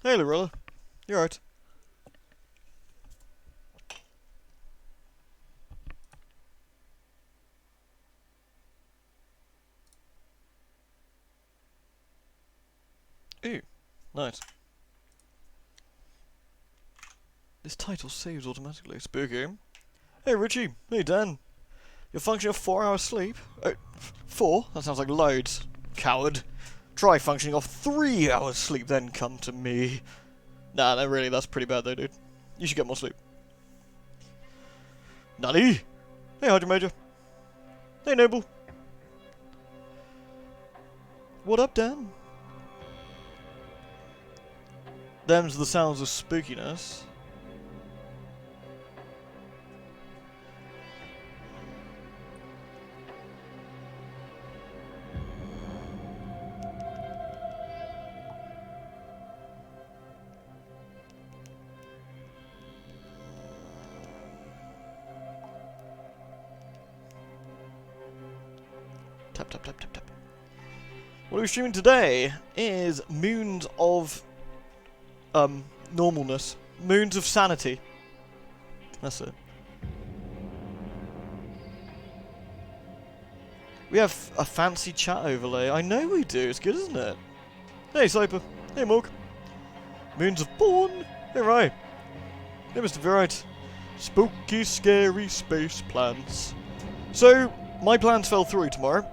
Hey, Lorella. You alright? Ooh, nice. This title saves automatically. Spooky. Hey, Richie. Hey, Dan. You're functioning off 4 hours sleep? 4? That sounds like loads. Coward. Try functioning off 3 hours sleep, then come to me. Nah, no, really, that's pretty bad though, dude. You should get more sleep. Nutty! Hey, Hydra Major. Hey, Noble. What up, Dan? Them's the sounds of spookiness. Tap, tap, tap, tap, tap. What are we streaming today is Moons of, normalness. Moons of sanity. That's it. We have a fancy chat overlay. I know we do. It's good, isn't it? Hey, Cyper. Hey, Morg. Moons of Born. Hey, Ray. Hey, Mr. Varight. Spooky, scary space plans. So, my plans fell through tomorrow.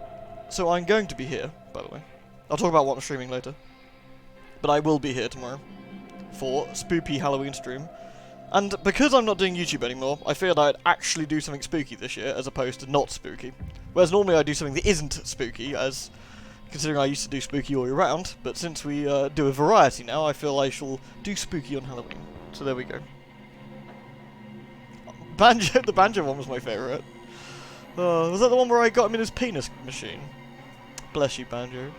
So I'm going to be here, by the way. I'll talk about what I'm streaming later. But I will be here tomorrow for Spooky Halloween stream. And because I'm not doing YouTube anymore, I figured I'd actually do something spooky this year as opposed to not spooky. Whereas normally I do something that isn't spooky, as considering I used to do spooky all year round. But since we do a variety now, I feel I shall do spooky on Halloween. So there we go. Banjo, the Banjo one was my favourite. Was that the one where I got him in his penis machine? Bless you, Banjo.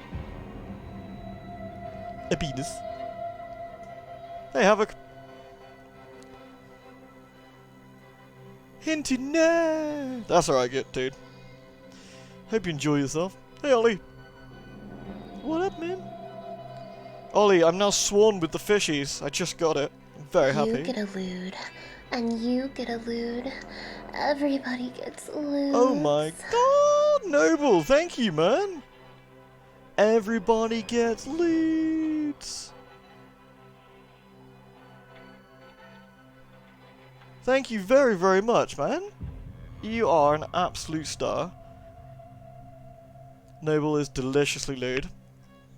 A penis. Hey, Havoc. Hinty no. That's alright, good dude. Hope you enjoy yourself. Hey, Ollie. What up, man? Ollie, I'm now sworn with the fishies. I just got it. I'm very happy. You get a lewd, and you get a lewd. Everybody gets lewd. Oh my god, Noble, thank you, man. Everybody gets lewds. Thank you very, very much, man. You are an absolute star. Noble is deliciously lewd.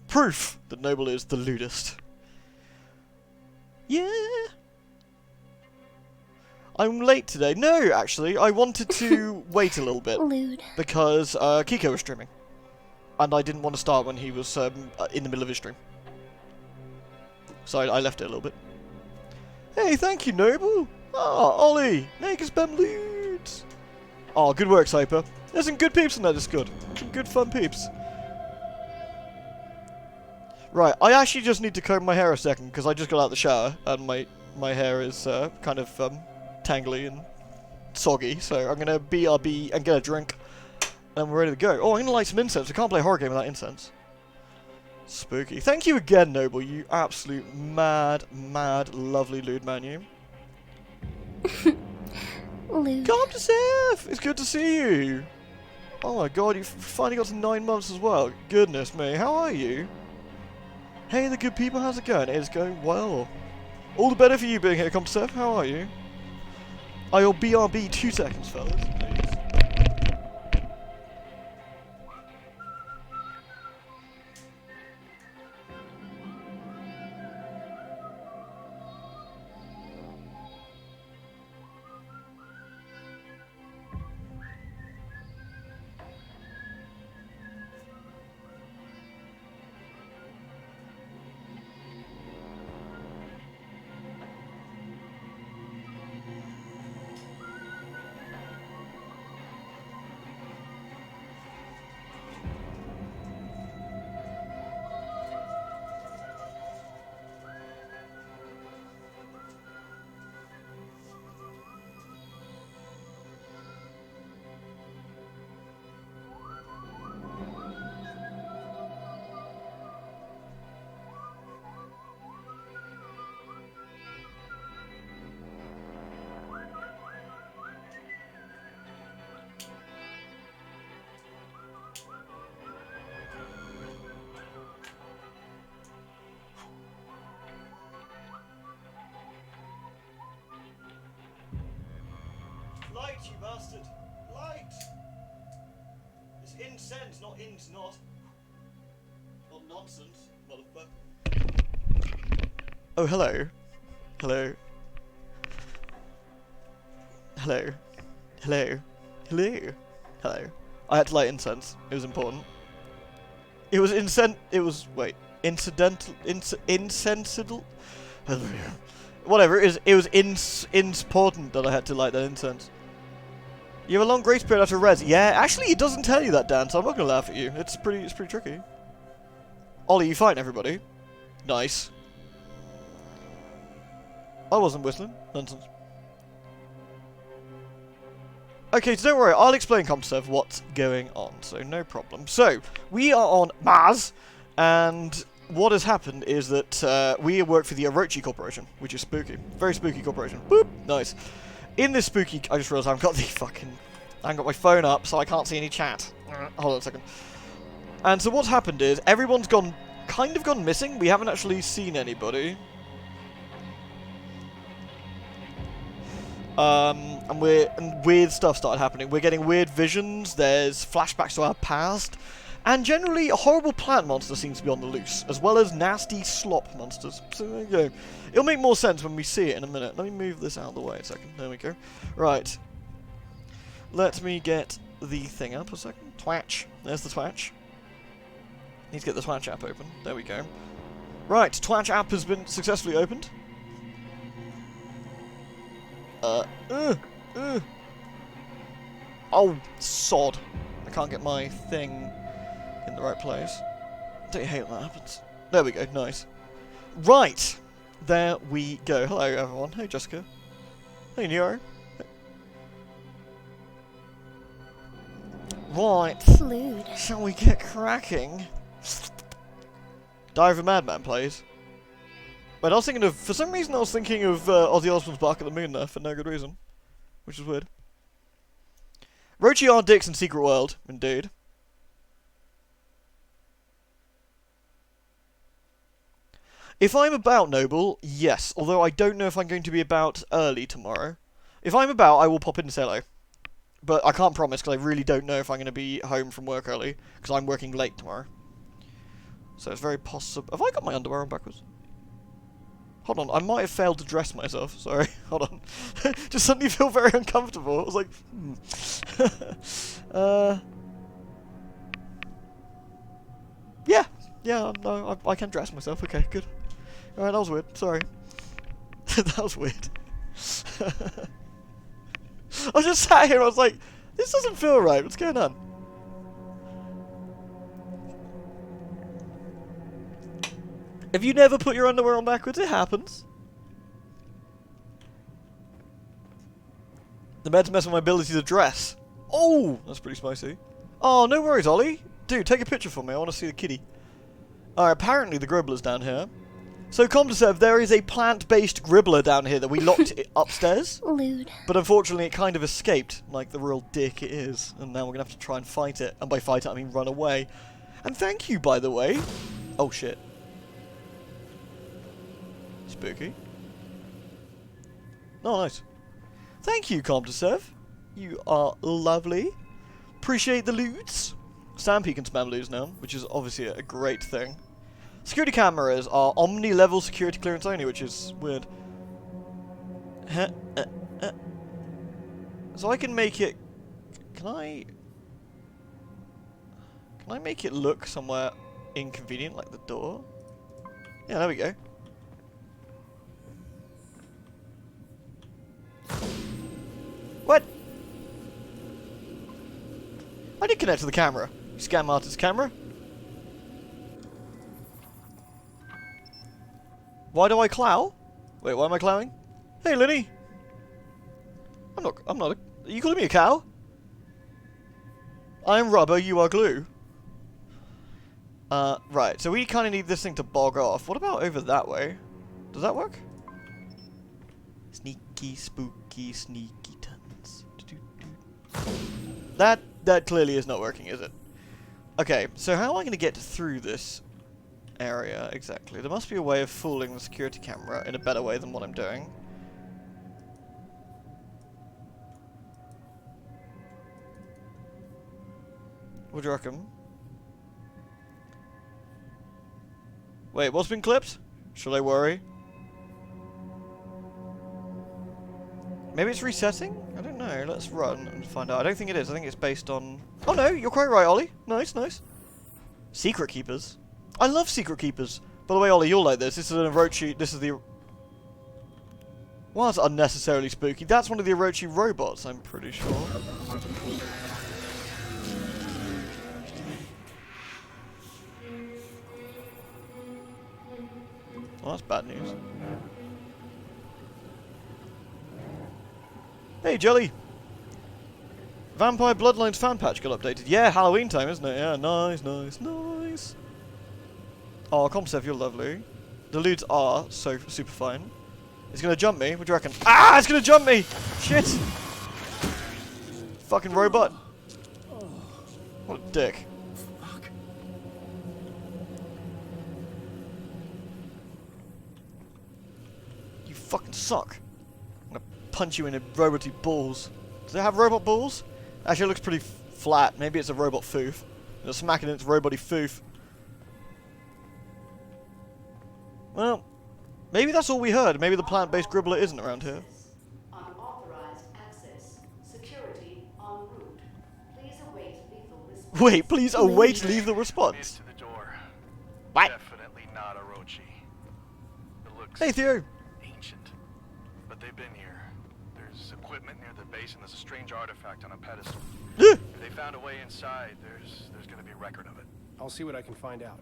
Proof that Noble is the lewdest. Yeah. I'm late today. No, actually, I wanted to wait a little bit. Lewd. Because Kiko was streaming. And I didn't want to start when he was in the middle of his stream. So I left it a little bit. Hey, thank you, Noble. Oh, Ollie, make us spam lewds. Oh, good work, Cyper. There's some good peeps in that Discord. Some good fun peeps. Right, I actually just need to comb my hair a second because I just got out of the shower and my hair is kind of tangly and soggy. So I'm gonna BRB and get a drink, and we're ready to go. Oh, I'm gonna light some incense. I can't play a horror game without incense. Spooky. Thank you again, Noble. You absolute mad, lovely lewd man, you. Lewd. Come to Seth! It's good to see you. Oh my god, you finally got to 9 months as well. Goodness me, how are you? Hey, the good people, how's it going? It's going well. All the better for you being here, come to Seth. How are you? I'll BRB 2 seconds, fellas. Please. Light, you bastard! Light! It's incense, not int, not. Not nonsense, motherfucker. Oh, hello. Hello. Hello. Hello. Hello. Hello. I had to light incense. It was important. It was incidental, insensible. Whatever, it was important that I had to light that incense. You have a long grace period after res. Yeah, actually it doesn't tell you that, Dan, so I'm not gonna laugh at you. It's pretty tricky. Ollie, you fighting everybody? Nice. I wasn't whistling. Nonsense. Okay, so don't worry, I'll explain, Comserve, what's going on, so no problem. So, we are on Mars, and what has happened is that we work for the Orochi Corporation, which is spooky. Very spooky corporation. Boop! Nice. In this spooky... I just realised I haven't got I haven't got my phone up, so I can't see any chat. Hold on a second. And so what's happened is, everyone's kind of gone missing. We haven't actually seen anybody. And weird stuff started happening. We're getting weird visions, there's flashbacks to our past, and generally a horrible plant monster seems to be on the loose, as well as nasty slop monsters. So there you go. It'll make more sense when we see it in a minute. Let me move this out of the way a second. There we go. Right. Let me get the thing up a second. Twatch. There's the Twatch. Need to get the Twatch app open. There we go. Right, Twatch app has been successfully opened. Oh, sod. I can't get my thing in the right place. Don't you hate when that happens? There we go, nice. Right, there we go. Hello, everyone. Hey, Jessica. Hey, Nero. Right. Lewd. Shall we get cracking? Diary of a Madman, please. But I was thinking of, for some reason I was thinking of Ozzy Osbourne's Bark at the Moon there, for no good reason. Which is weird. Rochi are dicks in Secret World, indeed. If I'm about, Noble, yes. Although I don't know if I'm going to be about early tomorrow. If I'm about, I will pop in and say hello. But I can't promise, because I really don't know if I'm going to be home from work early. Because I'm working late tomorrow. So it's very possible. Have I got my underwear on backwards? Hold on, I might have failed to dress myself. Sorry, hold on. Just suddenly feel very uncomfortable. I was like, Yeah, no, I can dress myself. Okay, good. Alright, that was weird. Sorry. That was weird. I just sat here and I was like, this doesn't feel right. What's going on? Have you never put your underwear on backwards? It happens. The med's mess with my ability to dress. Oh, that's pretty spicy. Oh, no worries, Ollie. Dude, take a picture for me. I want to see the kitty. Alright, apparently the Gribbler's down here. So, Comdeserve, there is a plant-based Gribbler down here that we locked upstairs. Lewd. But unfortunately, it kind of escaped, like the real dick it is. And now we're going to have to try and fight it. And by fight it, I mean run away. And thank you, by the way. Oh, shit. Spooky. Oh, nice. Thank you, Comdeserve. You are lovely. Appreciate the loots. Stampy can spam loots now, which is obviously a great thing. Security cameras are omni-level security clearance only, which is weird. So I can make it... Can I make it look somewhere inconvenient, like the door? Yeah, there we go. What? I did connect to the camera. Scam artist camera. Why do I clow? Wait, why am I clowing? Hey, Linny. I'm not are you calling me a cow? I am rubber, you are glue. Right, so we kind of need this thing to bog off. What about over that way? Does that work? Sneaky, spooky, sneaky tons. That clearly is not working, is it? Okay, so how am I going to get through this area exactly? There must be a way of fooling the security camera in a better way than what I'm doing. What do you reckon? Wait, what's been clipped? Should I worry? Maybe it's resetting? I don't know. Let's run and find out. I don't think it is. I think it's based on... Oh no, you're quite right, Ollie. Nice, nice. Secret Keepers. I love Secret Keepers. By the way, Ollie, you'll like this. This is an Orochi... This is the... Well, that's unnecessarily spooky. That's one of the Orochi robots, I'm pretty sure. Well, that's bad news. Hey, Jelly! Vampire Bloodlines fan patch got updated. Yeah, Halloween time, isn't it? Yeah, nice, nice, nice. Oh, Comsev, you're lovely. The lewds are so super fine. It's gonna jump me. What do you reckon? Ah, it's gonna jump me! Shit! Fucking robot. What a dick. You fucking suck. I'm gonna punch you in the roboty balls. Does it have robot balls? Actually, it looks pretty flat. Maybe it's a robot foof. You're smacking its roboty foof. Well, maybe that's all we heard. Maybe the plant-based Gribbler isn't around here. Unauthorized access. Security en route. Please await lethal response. Wait, please await lethal response. To the door. What? Definitely not Orochi. It looks Hey, Theo. ancient. But they've been here. There's equipment near the base and there's a strange artifact on a pedestal. If they found a way inside, there's gonna be record of it. I'll see what I can find out.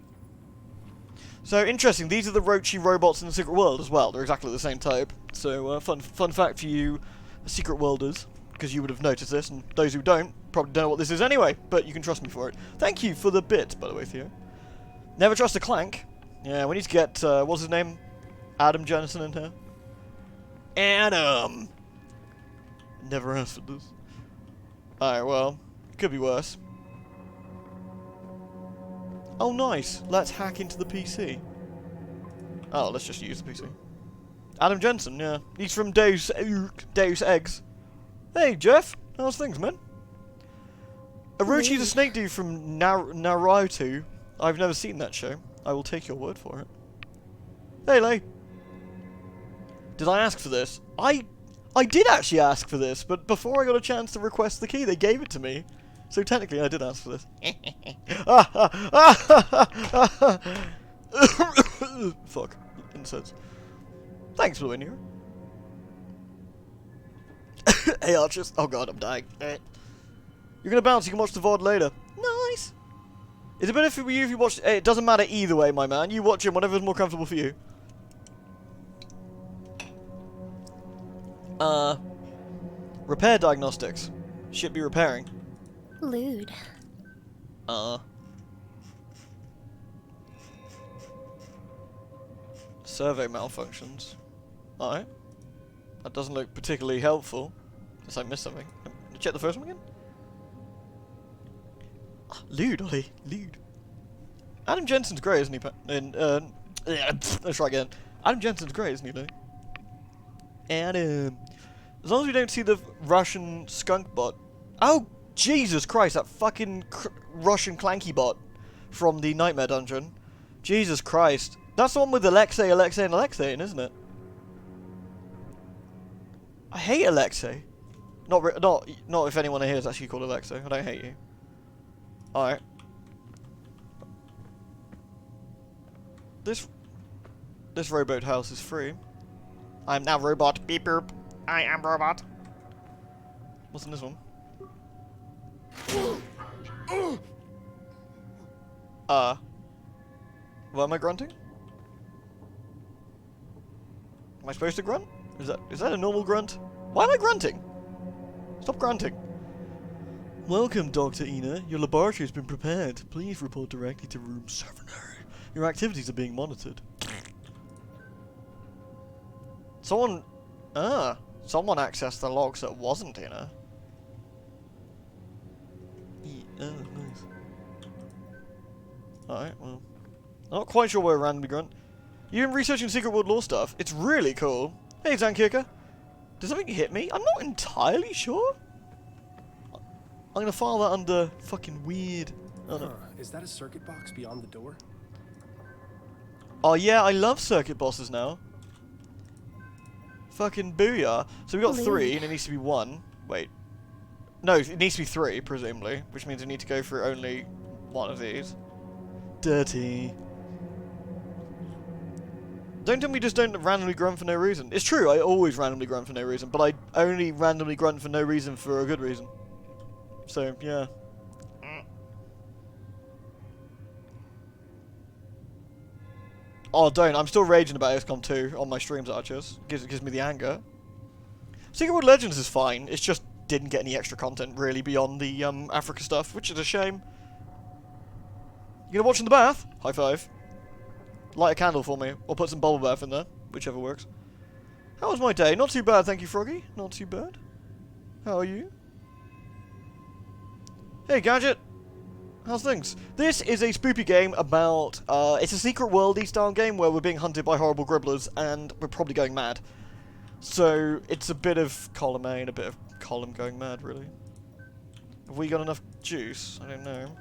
So, interesting. These are the Rochi robots in the Secret World as well. They're exactly the same type. So, fun fact for you Secret Worlders, because you would have noticed this, and those who don't probably don't know what this is anyway, but you can trust me for it. Thank you for the bit, by the way, Theo. Never trust a clank. Yeah, we need to get, what's his name? Adam Jennison in here. Adam! Never asked for this. Alright, well, could be worse. Oh, nice. Let's hack into the PC. Oh, let's just use the PC. Adam Jensen, yeah. He's from Deus Eggs. Hey, Jeff. How's things, man? Orochi's a snake dude from Naruto. I've never seen that show. I will take your word for it. Hey, Lay. Did I ask for this? I did actually ask for this, but before I got a chance to request the key, they gave it to me. So technically, I did ask for this. Fuck. Incense. Thanks for the win here. Hey, Archers. Oh god, I'm dying. You're gonna bounce, you can watch the VOD later. Nice! Is it better for you if you watch... Hey, it doesn't matter either way, my man. You watch him, whatever's more comfortable for you. Repair diagnostics. Should be repairing. Lewd. Survey malfunctions. Alright. That doesn't look particularly helpful. Unless I missed something. Check the first one again. Lewd, Ollie. Lewd. Adam Jensen's great, isn't he? Let's try again. Adam Jensen's great, isn't he, though? Adam. As long as we don't see the Russian skunk bot. Oh, Jesus Christ, that fucking Russian clanky bot from the Nightmare Dungeon. Jesus Christ. That's the one with Alexei, and Alexei, isn't it? I hate Alexei. Not if anyone here is actually called Alexei. I don't hate you. Alright. This rowboat house is free. I am now robot. Beep boop. I am robot. What's in this one? Why am I grunting? Am I supposed to grunt? Is that a normal grunt? Why am I grunting? Stop grunting. Welcome, Dr. Ina. Your laboratory has been prepared. Please report directly to room 7A. Your activities are being monitored. Someone accessed the logs that wasn't Ina. Oh, nice. Alright, well. Not quite sure where randomly grunt. You've been researching Secret World lore stuff. It's really cool. Hey, Zankirka. Did something hit me? I'm not entirely sure. I'm gonna file that under fucking weird. Oh, no. Is that a circuit box beyond the door? Oh yeah, I love circuit bosses now. Fucking booyah. So we got 3 and it needs to be 1. Wait. No, it needs to be 3, presumably. Which means we need to go through only 1 of these. Dirty. Don't tell me just don't randomly grunt for no reason. It's true, I always randomly grunt for no reason, but I only randomly grunt for no reason for a good reason. So, yeah. Oh, don't. I'm still raging about XCOM 2 on my streams, Archers. Gives me the anger. Secret World Legends is fine. It's just didn't get any extra content, really, beyond the Africa stuff, which is a shame. You gonna watch in the bath? High five. Light a candle for me, or put some bubble bath in there, whichever works. How was my day? Not too bad, thank you, Froggy. Not too bad. How are you? Hey, Gadget. How's things? This is a spoopy game about, it's a secret worldy style game where we're being hunted by horrible gribblers and we're probably going mad. So, it's a bit of column A and a bit of column going mad, really. Have we got enough juice? I don't know.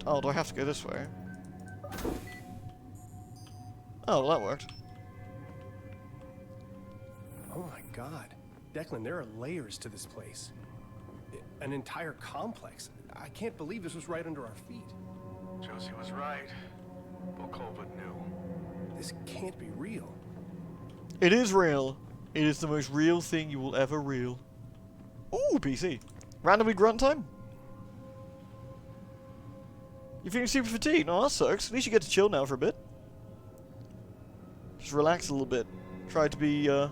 Oh, do I have to go this way? Oh, well, that worked. Oh my god. Declan, there are layers to this place. An entire complex. I can't believe this was right under our feet. Josie was right. Volkova knew. This can't be real. It is real. It is the most real thing you will ever reel. Ooh, PC. Randomly grunt time? You're feeling super fatigued? No, that sucks. At least you get to chill now for a bit. Just relax a little bit. Try to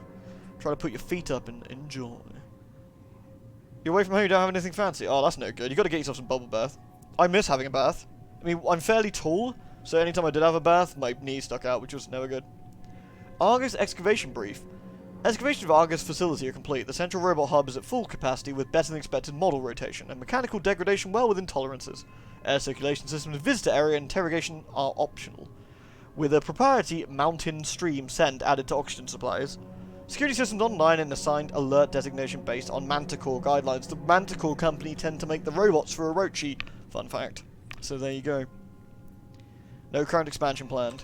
put your feet up and enjoy. You're away from home, you don't have anything fancy. Oh, that's no good. You gotta get yourself some bubble bath. I miss having a bath. I mean, I'm fairly tall, so anytime I did have a bath, my knee stuck out, which was never good. Argus excavation brief. Excavation of Argus facility are complete. The central robot hub is at full capacity with better than expected model rotation and mechanical degradation well within tolerances. Air circulation systems, visitor area, and interrogation are optional, with a proprietary mountain stream send added to oxygen supplies. Security systems online and assigned alert designation based on Manticore guidelines. The Manticore company tend to make the robots for Orochi. Fun fact. So there you go. No current expansion planned.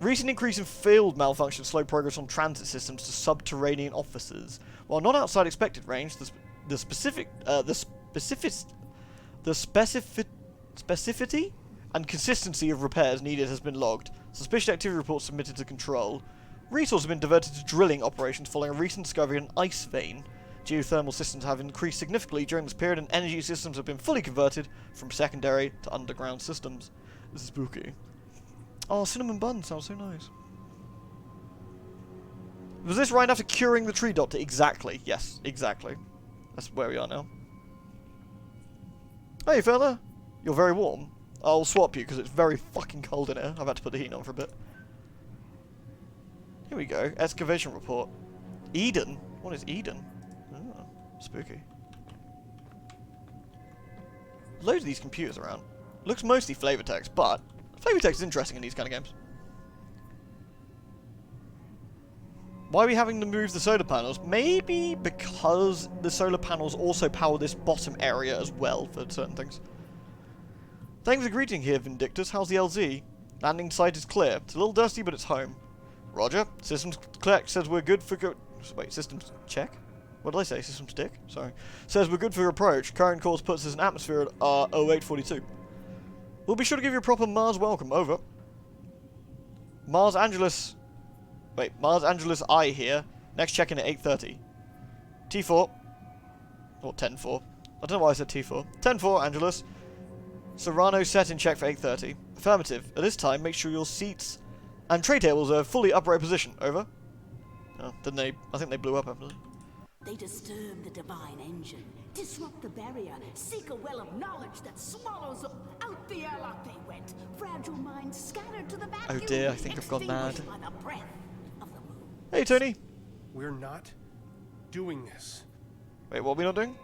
Recent increase in field malfunction slowed progress on transit systems to subterranean offices. While not outside expected range, the specificity and consistency of repairs needed has been logged. Suspicious activity reports submitted to control. Resources have been diverted to drilling operations following a recent discovery in an ice vein. Geothermal systems have increased significantly during this period, and energy systems have been fully converted from secondary to underground systems. This is spooky. Oh, cinnamon bun sounds so nice. Was this right after curing the tree doctor? Exactly. Yes, exactly. That's where we are now. Hey, fella. You're very warm. I'll swap you because it's very fucking cold in here. I've had to put the heat on for a bit. Here we go. Excavation report. Eden? What is Eden? Oh, spooky. Loads of these computers around. Looks mostly flavor text, but flavor text is interesting in these kind of games. Why are we having to move the solar panels? Maybe because the solar panels also power this bottom area as well for certain things. Thanks for the greeting here, Vindictus. How's the LZ? Landing site is clear. It's a little dusty, but it's home. Roger. Systems check says we're good for wait, systems check? What did I say? Systems tick? Sorry. Says we're good for approach. Current course puts us in atmosphere at 0842. We'll be sure to give you a proper Mars welcome. Over. Mars Angeles. Wait, Mars Angeles I here. Next check-in at 8:30. T4. Or 10-4. I don't know why I said T4. 10-4, Angeles. Serrano set in check for 8:30. Affirmative. At this time, make sure your seats and tray tables are fully upright position. Over. Oh, didn't they? I think they blew up after that. They disturb the divine engine, disrupt the barrier, seek a well of knowledge that swallows up. Out the airlock they went, fragile minds scattered to the vacuum. Oh dear, I think I've gone mad. By the breath of the moon. Hey, Tony. We're not doing this. Wait, what are we not doing?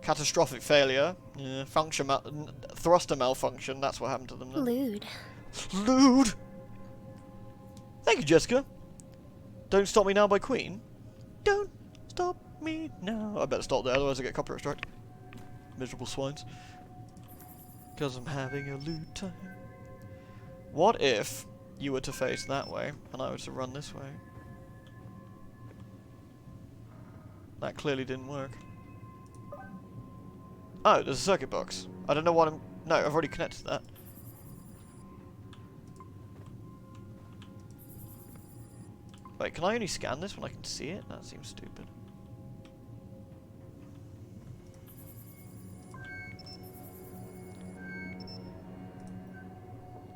Catastrophic failure. Yeah, thruster malfunction. That's what happened to them. Lewd. Lewd. Thank you, Jessica. Don't Stop Me Now by Queen. Don't stop me now. I better stop there, otherwise I get copyright strike. Miserable swines. Because I'm having a lewd time. What if you were to face that way, and I were to run this way? That clearly didn't work. Oh, there's a circuit box. I don't know what I'm... No, I've already connected that. Wait, can I only scan this when I can see it? That seems stupid.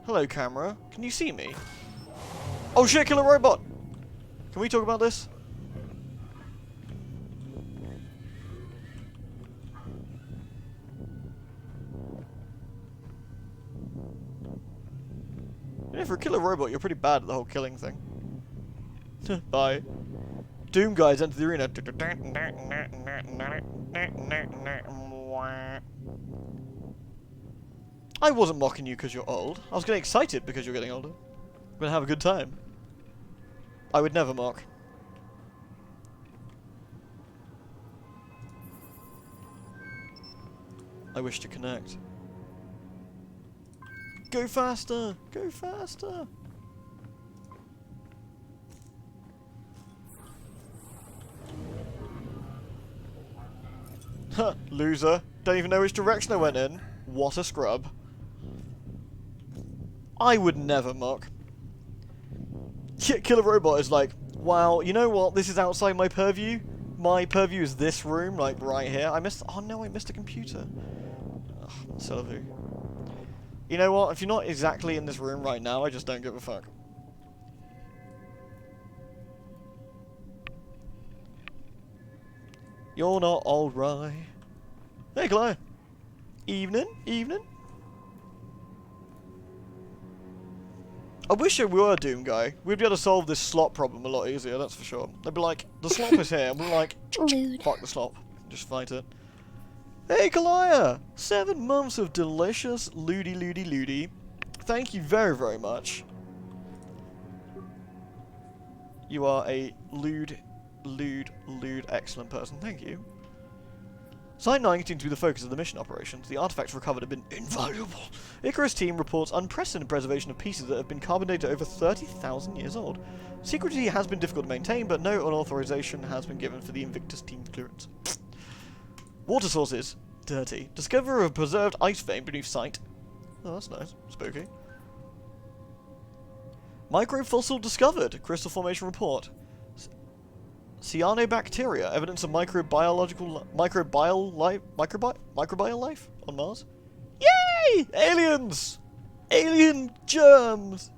Hello, camera. Can you see me? Oh shit, killer robot! Can we talk about this? Yeah, for a killer robot, you're pretty bad at the whole killing thing. Bye. Doom guys enter the arena. I wasn't mocking you because you're old. I was getting excited because you're getting older. I'm gonna have a good time. I would never mock. I wish to connect. Go faster! Go faster! Huh, loser. Don't even know which direction I went in. What a scrub. I would never mock. Killer Robot is like, wow, you know what? This is outside my purview. My purview is this room, like right here. I missed... Oh no, I missed a computer. Ugh, Sylvie. You know what? If you're not exactly in this room right now, I just don't give a fuck. You're not alright. Hey, Claire. Evening? Evening? I wish I were Doom Guy. We'd be able to solve this slop problem a lot easier, that's for sure. They'd be like, the slop is here, and we're like, Lewd. fuck the slop. Just fight it. Hey, Kalaya! 7 months of delicious loody. Thank you very, very much. You are a lewd, excellent person. Thank you. Site 9 continues to be the focus of the mission operations. The artifacts recovered have been invaluable. Icarus team reports unprecedented preservation of pieces that have been carbon dated over 30,000 years old. Secrecy has been difficult to maintain, but no unauthorization has been given for the Invictus team's clearance. Water sources. Dirty. Discovery of a preserved ice vein beneath site. Oh, that's nice. Spooky. Microfossil discovered. Crystal formation report. Cyanobacteria, evidence of microbial life on Mars. Yay! Aliens! Alien germs!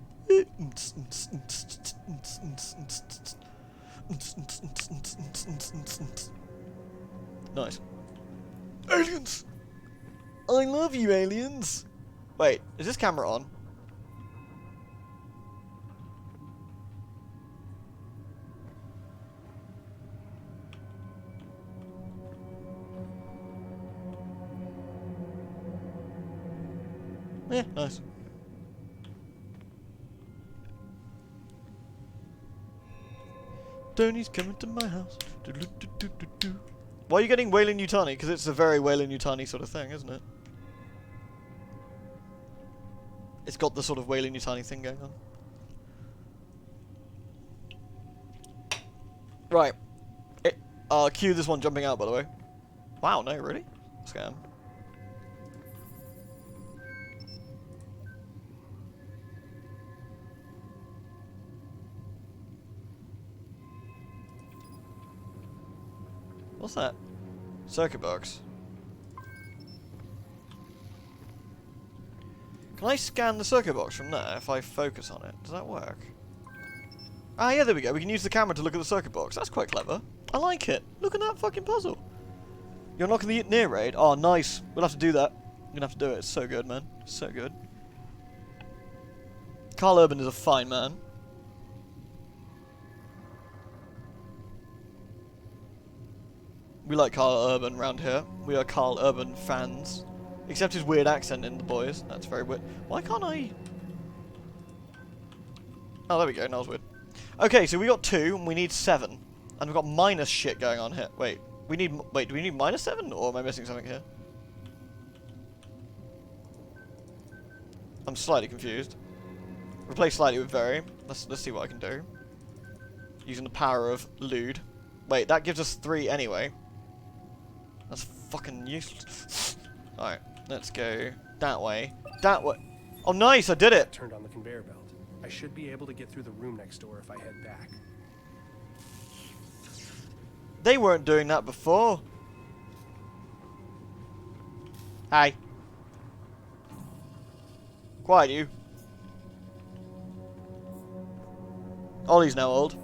Nice. Aliens! I love you, aliens! Wait, is this camera on? Yeah, nice. Tony's coming to my house. Why are you getting Weyland Yutani? Because it's a very Weyland Yutani sort of thing, isn't it? It's got the sort of Weyland Yutani thing going on. Right. Cue this one jumping out, by the way. Wow, no, really? Scam. What's that? Circuit box. Can I scan the circuit box from there if I focus on it? Does that work? Ah, yeah, there we go. We can use the camera to look at the circuit box. That's quite clever. I like it. Look at that fucking puzzle. You're unlocking the near raid? Oh, nice. We'll have to do that. We're gonna have to do it. It's so good, man. So good. Carl Urban is a fine man. We like Carl Urban round here. We are Carl Urban fans. Except his weird accent in The Boys. That's very weird. Why can't I... Oh, there we go. That was weird. Okay, so we got 2, and we need 7. And we've got minus shit going on here. Wait, do we need -7? Or am I missing something here? I'm slightly confused. Replace slightly with very. Let's see what I can do. Using the power of lewd. Wait, that gives us 3 anyway. That's fucking useless. Alright, let's go that way. That way. Oh, nice, I did it! Turned on the conveyor belt. I should be able to get through the room next door if I head back. They weren't doing that before. Hi. Quiet, you. Ollie's now old.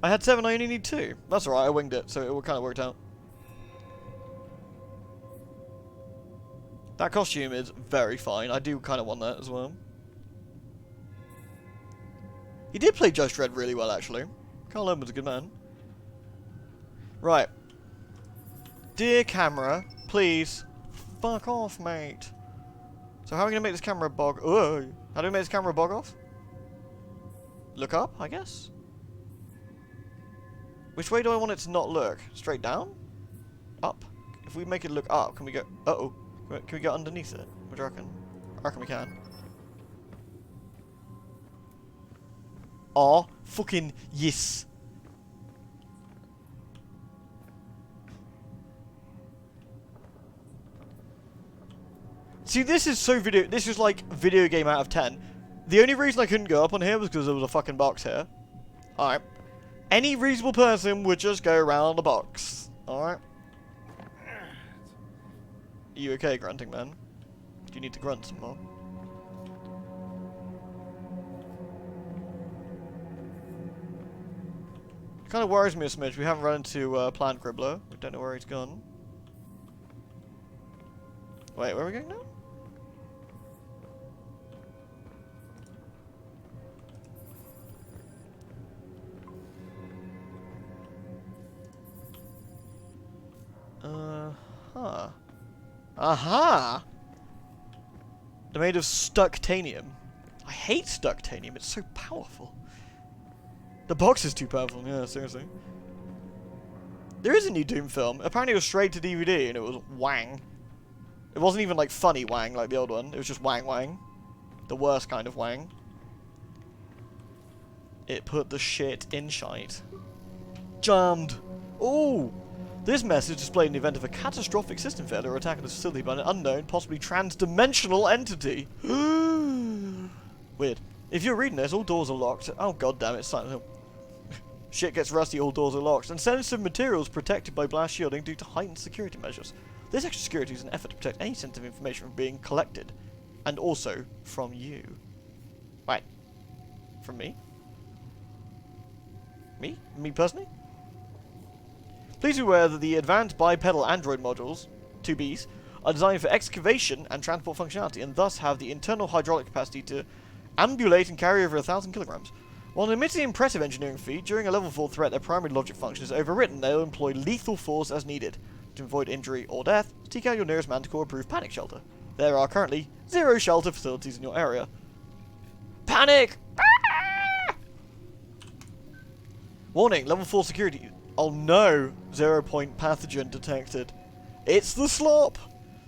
I had 7, I only need 2. That's alright, I winged it, so it kind of worked out. That costume is very fine. I do kind of want that as well. He did play Judge Dredd really well, actually. Carl Urban's a good man. Right. Dear camera, please, fuck off, mate. So how are we going to make this camera bog... Oh, how do we make this camera bog off? Look up, I guess? Which way do I want it to not look? Straight down? Up? If we make it look up, can we go... Uh-oh. Can we get underneath it? What do you reckon? I reckon we can. Aw, fucking yes. See, this is so video... This is like video game out of 10. The only reason I couldn't go up on here was because there was a fucking box here. Alright. Any reasonable person would just go around the box. Alright. Are you okay, grunting man? Do you need to grunt some more? It kind of worries me a smidge. We haven't run into Plant Gribbler. We don't know where he's gone. Wait, where are we going now? Huh. Aha! They're made of stuctanium. I hate stuctanium, it's so powerful. The box is too powerful, yeah, seriously. There is a new Doom film. Apparently it was straight to DVD and it was wang. It wasn't even like funny wang like the old one, it was just wang wang. The worst kind of wang. It put the shit in shite. Jammed. Ooh! This message displayed in the event of a catastrophic system failure or attack on the facility by an unknown, possibly trans-dimensional entity. Weird. If you're reading this, all doors are locked. Oh god damn it, Silent Hill. Shit gets rusty, all doors are locked. And sensitive materials protected by blast shielding due to heightened security measures. This extra security is an effort to protect any sensitive information from being collected. And also from you. Right. From me? Me? Me personally? Please be aware that the advanced bipedal android modules, 2Bs, are designed for excavation and transport functionality, and thus have the internal hydraulic capacity to ambulate and carry over 1,000 kilograms. While admitting an impressive engineering feat, during a level 4 threat their primary logic function is overwritten. They will employ lethal force as needed. To avoid injury or death, seek out your nearest Manticore-approved panic shelter. There are currently 0 shelter facilities in your area. Panic! Warning, level 4 security. Oh no! 0 point pathogen detected. It's the slop!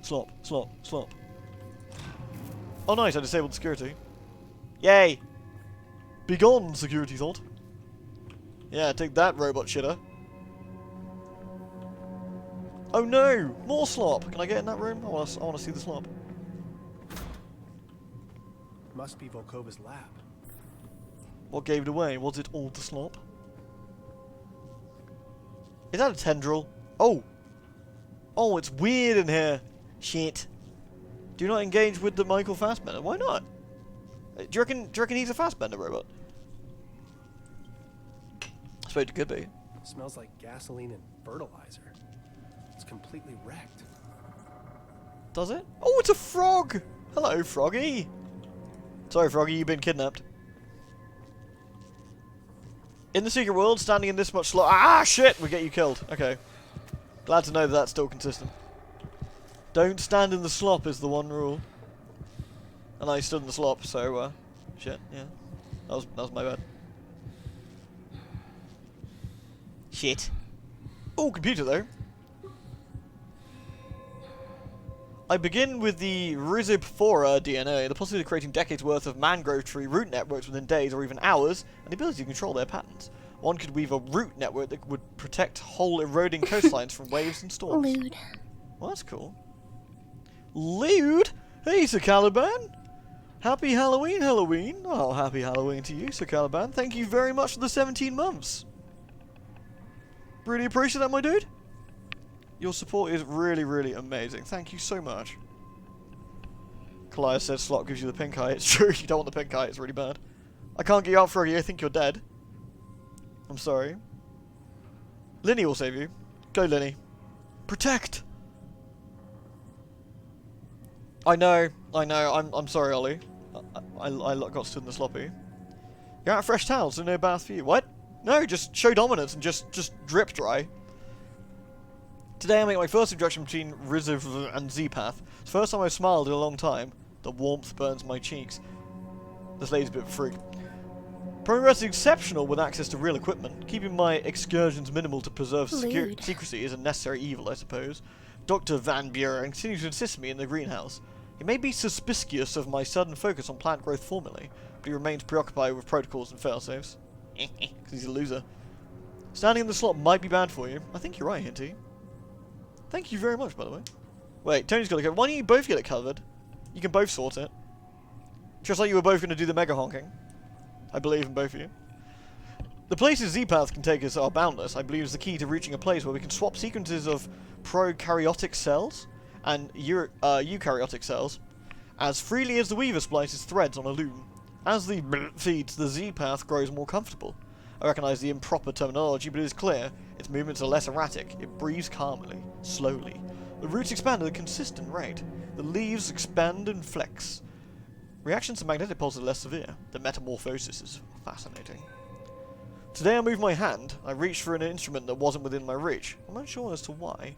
Slop, slop, slop. Oh nice, I disabled security. Yay! Begone, security thought. Yeah, take that, robot shitter. Oh no! More slop! Can I get in that room? I want to see the slop. Must be Volkova's lab. What gave it away? Was it all the slop? Is that a tendril? Oh! Oh, it's weird in here. Shit. Do not engage with the Michael Fassbender. Why not? Do you reckon he's a Fassbender robot? I suppose it could be. Smells like gasoline and fertilizer. It's completely wrecked. Does it? Oh, it's a frog! Hello, Froggy! Sorry, Froggy, you've been kidnapped. In the secret world, standing in this much slop... Ah, shit! We get you killed. Okay. Glad to know that that's still consistent. Don't stand in the slop is the one rule. And I stood in the slop, so, shit, yeah. That was my bad. Shit. Oh, computer though. I begin with the Rhizophora DNA, the possibility of creating decades worth of mangrove tree root networks within days or even hours, and the ability to control their patterns. One could weave a root network that would protect whole eroding coastlines from waves and storms. Lewd. Well, that's cool. Lewd? Hey, Sir Caliban! Happy Halloween, Halloween! Oh, happy Halloween to you, Sir Caliban. Thank you very much for the 17 months. Really appreciate that, my dude. Your support is really, really amazing. Thank you so much. Kalaya said slot gives you the pink eye. It's true, you don't want the pink eye, it's really bad. I can't get you out, Froggy, I think you're dead. I'm sorry. Linny will save you. Go, Linny. Protect! I know, I'm sorry, Ollie. I got stood in the sloppy. You're out of fresh towels, so no bath for you. What? No, just show dominance and just drip dry. Today I make my first introduction between Riziv and Z-Path. It's the first time I've smiled in a long time. The warmth burns my cheeks. This lady's a bit of a freak. Progress is exceptional with access to real equipment. Keeping my excursions minimal to preserve secrecy is a necessary evil, I suppose. Dr. Van Buren continues to assist me in the greenhouse. He may be suspicious of my sudden focus on plant growth formulae, but he remains preoccupied with protocols and failsafes. Because he's a loser. Standing in the slot might be bad for you. I think you're right, Hinty. Thank you very much, by the way. Wait, Tony's got to go. Why don't you both get it covered? You can both sort it. Just like you were both going to do the mega honking. I believe in both of you. The places Z-Path can take us are boundless. I believe is the key to reaching a place where we can swap sequences of prokaryotic cells and eukaryotic cells as freely as the weaver splices threads on a loom. As the feeds, the Z-Path grows more comfortable. I recognise the improper terminology, but it is clear. Its movements are less erratic. It breathes calmly, slowly. The roots expand at a consistent rate. The leaves expand and flex. Reactions to magnetic pulse are less severe. The metamorphosis is fascinating. Today I moved my hand. I reached for an instrument that wasn't within my reach. I'm unsure as to why.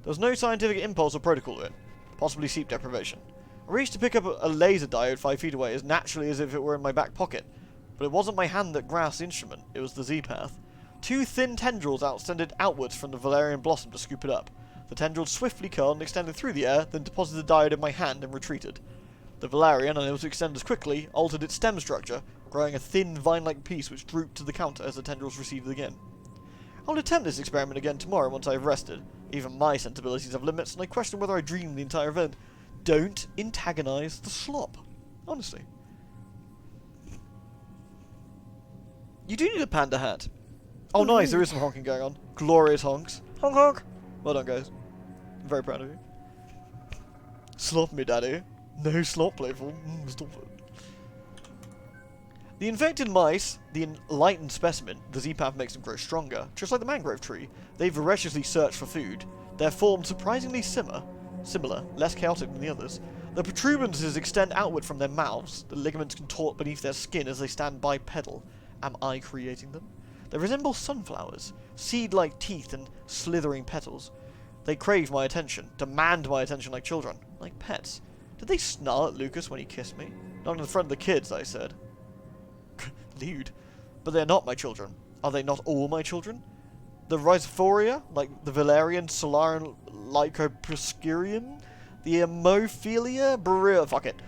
There was no scientific impulse or protocol to it. Possibly sleep deprivation. I reached to pick up a laser diode 5 feet away as naturally as if it were in my back pocket. But it wasn't my hand that grasped the instrument. It was the Z-Path. 2 thin tendrils extended outwards from the valerian blossom to scoop it up. The tendrils swiftly curled and extended through the air, then deposited the diode in my hand and retreated. The valerian, unable to extend as quickly, altered its stem structure, growing a thin vine-like piece which drooped to the counter as the tendrils receded again. I will attempt this experiment again tomorrow once I have rested. Even my sensibilities have limits, and I question whether I dreamed the entire event. Don't antagonize the slop. Honestly. You do need a panda hat. Oh nice, there is some honking going on. Glorious honks. Honk honk! Well done guys. I'm very proud of you. Slop me daddy. No slop playful. Stop it. The infected mice, the enlightened specimen, the Z-Path makes them grow stronger. Just like the mangrove tree, they voraciously search for food. Their form surprisingly similar, less chaotic than the others. The protuberances extend outward from their mouths. The ligaments contort beneath their skin as they stand bipedal. Am I creating them? They resemble sunflowers, seed-like teeth and slithering petals. They crave my attention, demand my attention like children, like pets. Did they snarl at Lucas when he kissed me? Not in front of the kids, I said. Lewd. But they're not my children. Are they not all my children? The Rhizophoria, like the Valerian, Solarian, Lycoproskirian, the Amophilia, fuck it.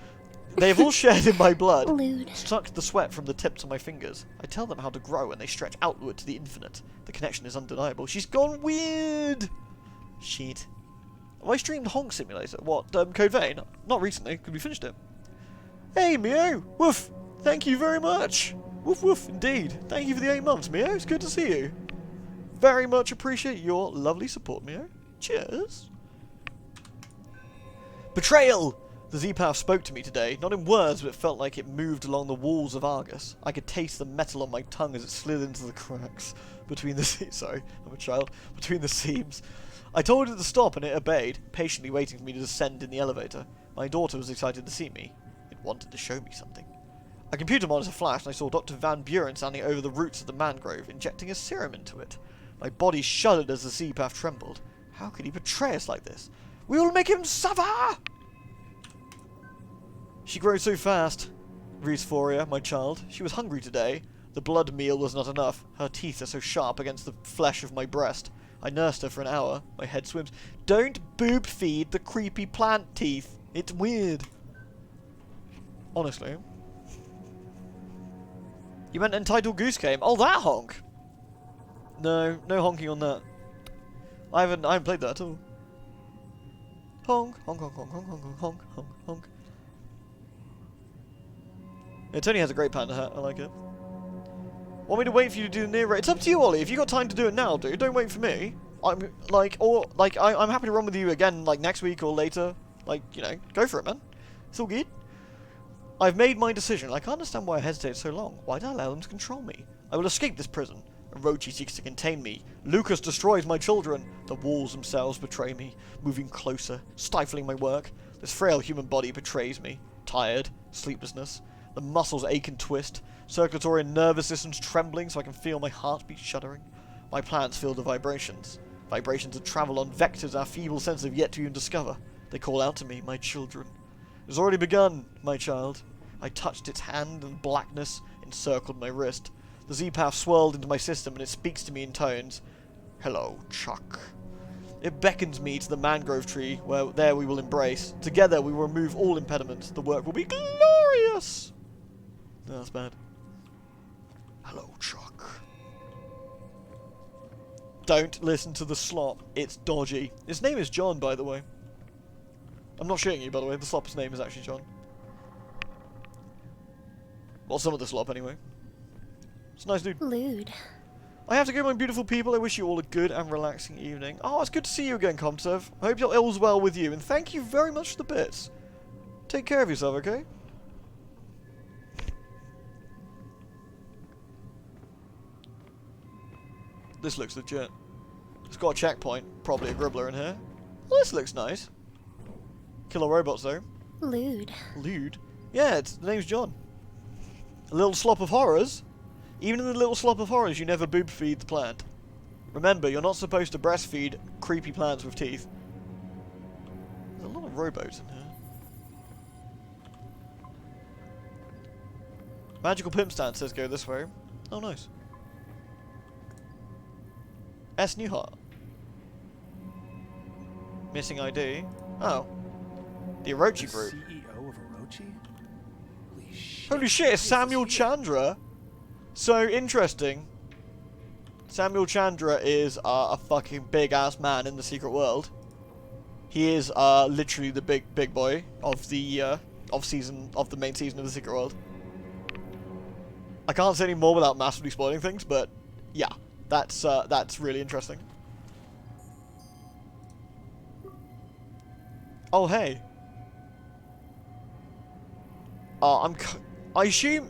They've all shared in my blood. Lewd. Sucked the sweat from the tips of my fingers. I tell them how to grow and they stretch outward to the infinite. The connection is undeniable. She's gone weird! Shit. Have I streamed Honk Simulator? What, Code Vein? Not recently, because we finished it. Hey, Meow! Woof! Thank you very much! Woof woof, indeed. Thank you for the 8 months, Meow. It's good to see you. Very much appreciate your lovely support, Meow. Cheers! Betrayal! The Z-Path spoke to me today, not in words, but it felt like it moved along the walls of Argus. I could taste the metal on my tongue as it slid into the cracks between the sorry, I'm a child. Between the seams. I told it to stop and it obeyed, patiently waiting for me to descend in the elevator. My daughter was excited to see me. It wanted to show me something. A computer monitor flashed and I saw Dr. Van Buren standing over the roots of the mangrove, injecting a serum into it. My body shuddered as the Z-Path trembled. How could he betray us like this? We will make him suffer! She grows so fast. Rhysforia, my child. She was hungry today. The blood meal was not enough. Her teeth are so sharp against the flesh of my breast. I nursed her for an hour. My head swims. Don't boob feed the creepy plant teeth. It's weird. Honestly. You meant Entitled Goose Game? Oh, that honk! No, no honking on that. I haven't played that at all. Honk, honk, honk, honk, honk, honk, honk, honk, honk. Yeah, Tony has a great panda hat. I like it. Want me to wait for you to do the near rate? It's up to you, Ollie. If you got time to do it now, dude, don't wait for me. I'm happy to run with you again, like next week or later. Like, you know, go for it, man. It's all good. I've made my decision. I can't understand why I hesitated so long. Why did I allow them to control me? I will escape this prison. Orochi seeks to contain me. Lucas destroys my children. The walls themselves betray me, moving closer, stifling my work. This frail human body betrays me. Tired, sleeplessness. The muscles ache and twist. Circulatory and nervous systems trembling so I can feel my heartbeat shuddering. My plans feel the vibrations. Vibrations that travel on vectors our feeble senses have yet to even discover. They call out to me, my children. It has already begun, my child. I touched its hand and blackness encircled my wrist. The Z-Path swirled into my system and it speaks to me in tones. Hello, Chuck. It beckons me to the mangrove tree, where there we will embrace. Together we will remove all impediments. The work will be glorious! No, that's bad. Hello, Chuck. Don't listen to the slop. It's dodgy. His name is John, by the way. I'm not shitting you, by the way. The slop's name is actually John. Well, some of the slop, anyway. It's a nice dude. Lewd. I have to go, my beautiful people. I wish you all a good and relaxing evening. Oh, it's good to see you again, Comserv. I hope all's well with you, and thank you very much for the bits. Take care of yourself, okay? This looks legit. It's got a checkpoint. Probably a Gribbler in here. Well, this looks nice. Killer robots, though. Lewd. Lewd? Yeah, the name's John. A little slop of horrors. Even in the little slop of horrors, you never boob feed the plant. Remember, you're not supposed to breastfeed creepy plants with teeth. There's a lot of rowboats in here. Magical pimp stand says go this way. Oh, nice. S. Newhart. Missing ID. Oh. The Orochi group. CEO of Orochi? Holy shit, it's Samuel Chandra. So interesting. Samuel Chandra is a fucking big ass man in the secret world. He is literally the big boy of the main season of the secret world. I can't say any more without massively spoiling things, but yeah, that's really interesting. Oh hey. I assume.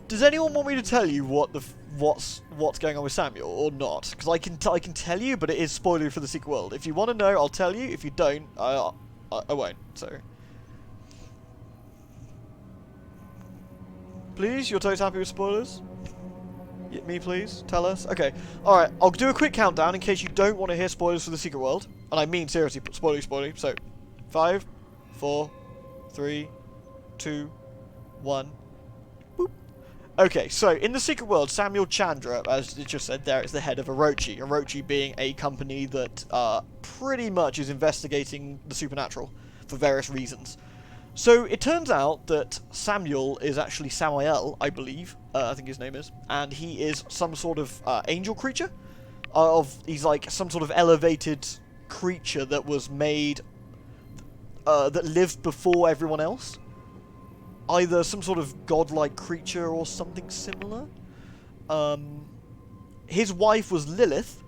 Does anyone want me to tell you what's going on with Samuel or not? Because I can tell you, but it is spoilery for the secret world. If you want to know, I'll tell you. If you don't, I won't. So, please, you're totally happy with spoilers? Me, please, tell us. Okay, all right. I'll do a quick countdown in case you don't want to hear spoilers for the secret world, and I mean seriously, spoilery. So, 5, 4, 3, 2, 1. Boop. Okay, so in the secret world, Samuel Chandra, as it just said there, is the head of Orochi. Orochi being a company that pretty much is investigating the supernatural for various reasons. So it turns out that Samuel is actually Samael, I believe, I think his name is, and he is some sort of angel creature. He's like some sort of elevated creature that was made, that lived before everyone else. Either some sort of godlike creature or something similar. His wife was Lilith,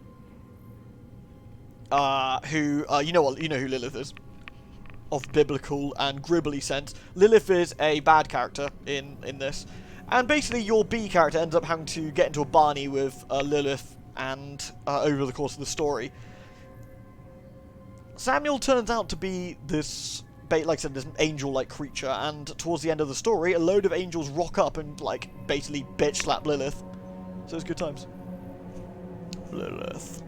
who you know who Lilith is, of biblical and gribbly sense. Lilith is a bad character in this, and basically your B character ends up having to get into a Barney with Lilith, and over the course of the story, Samuel turns out to be this. Like I said, this angel-like creature, and towards the end of the story, a load of angels rock up and, like, basically bitch-slap Lilith. So it's good times. Lilith.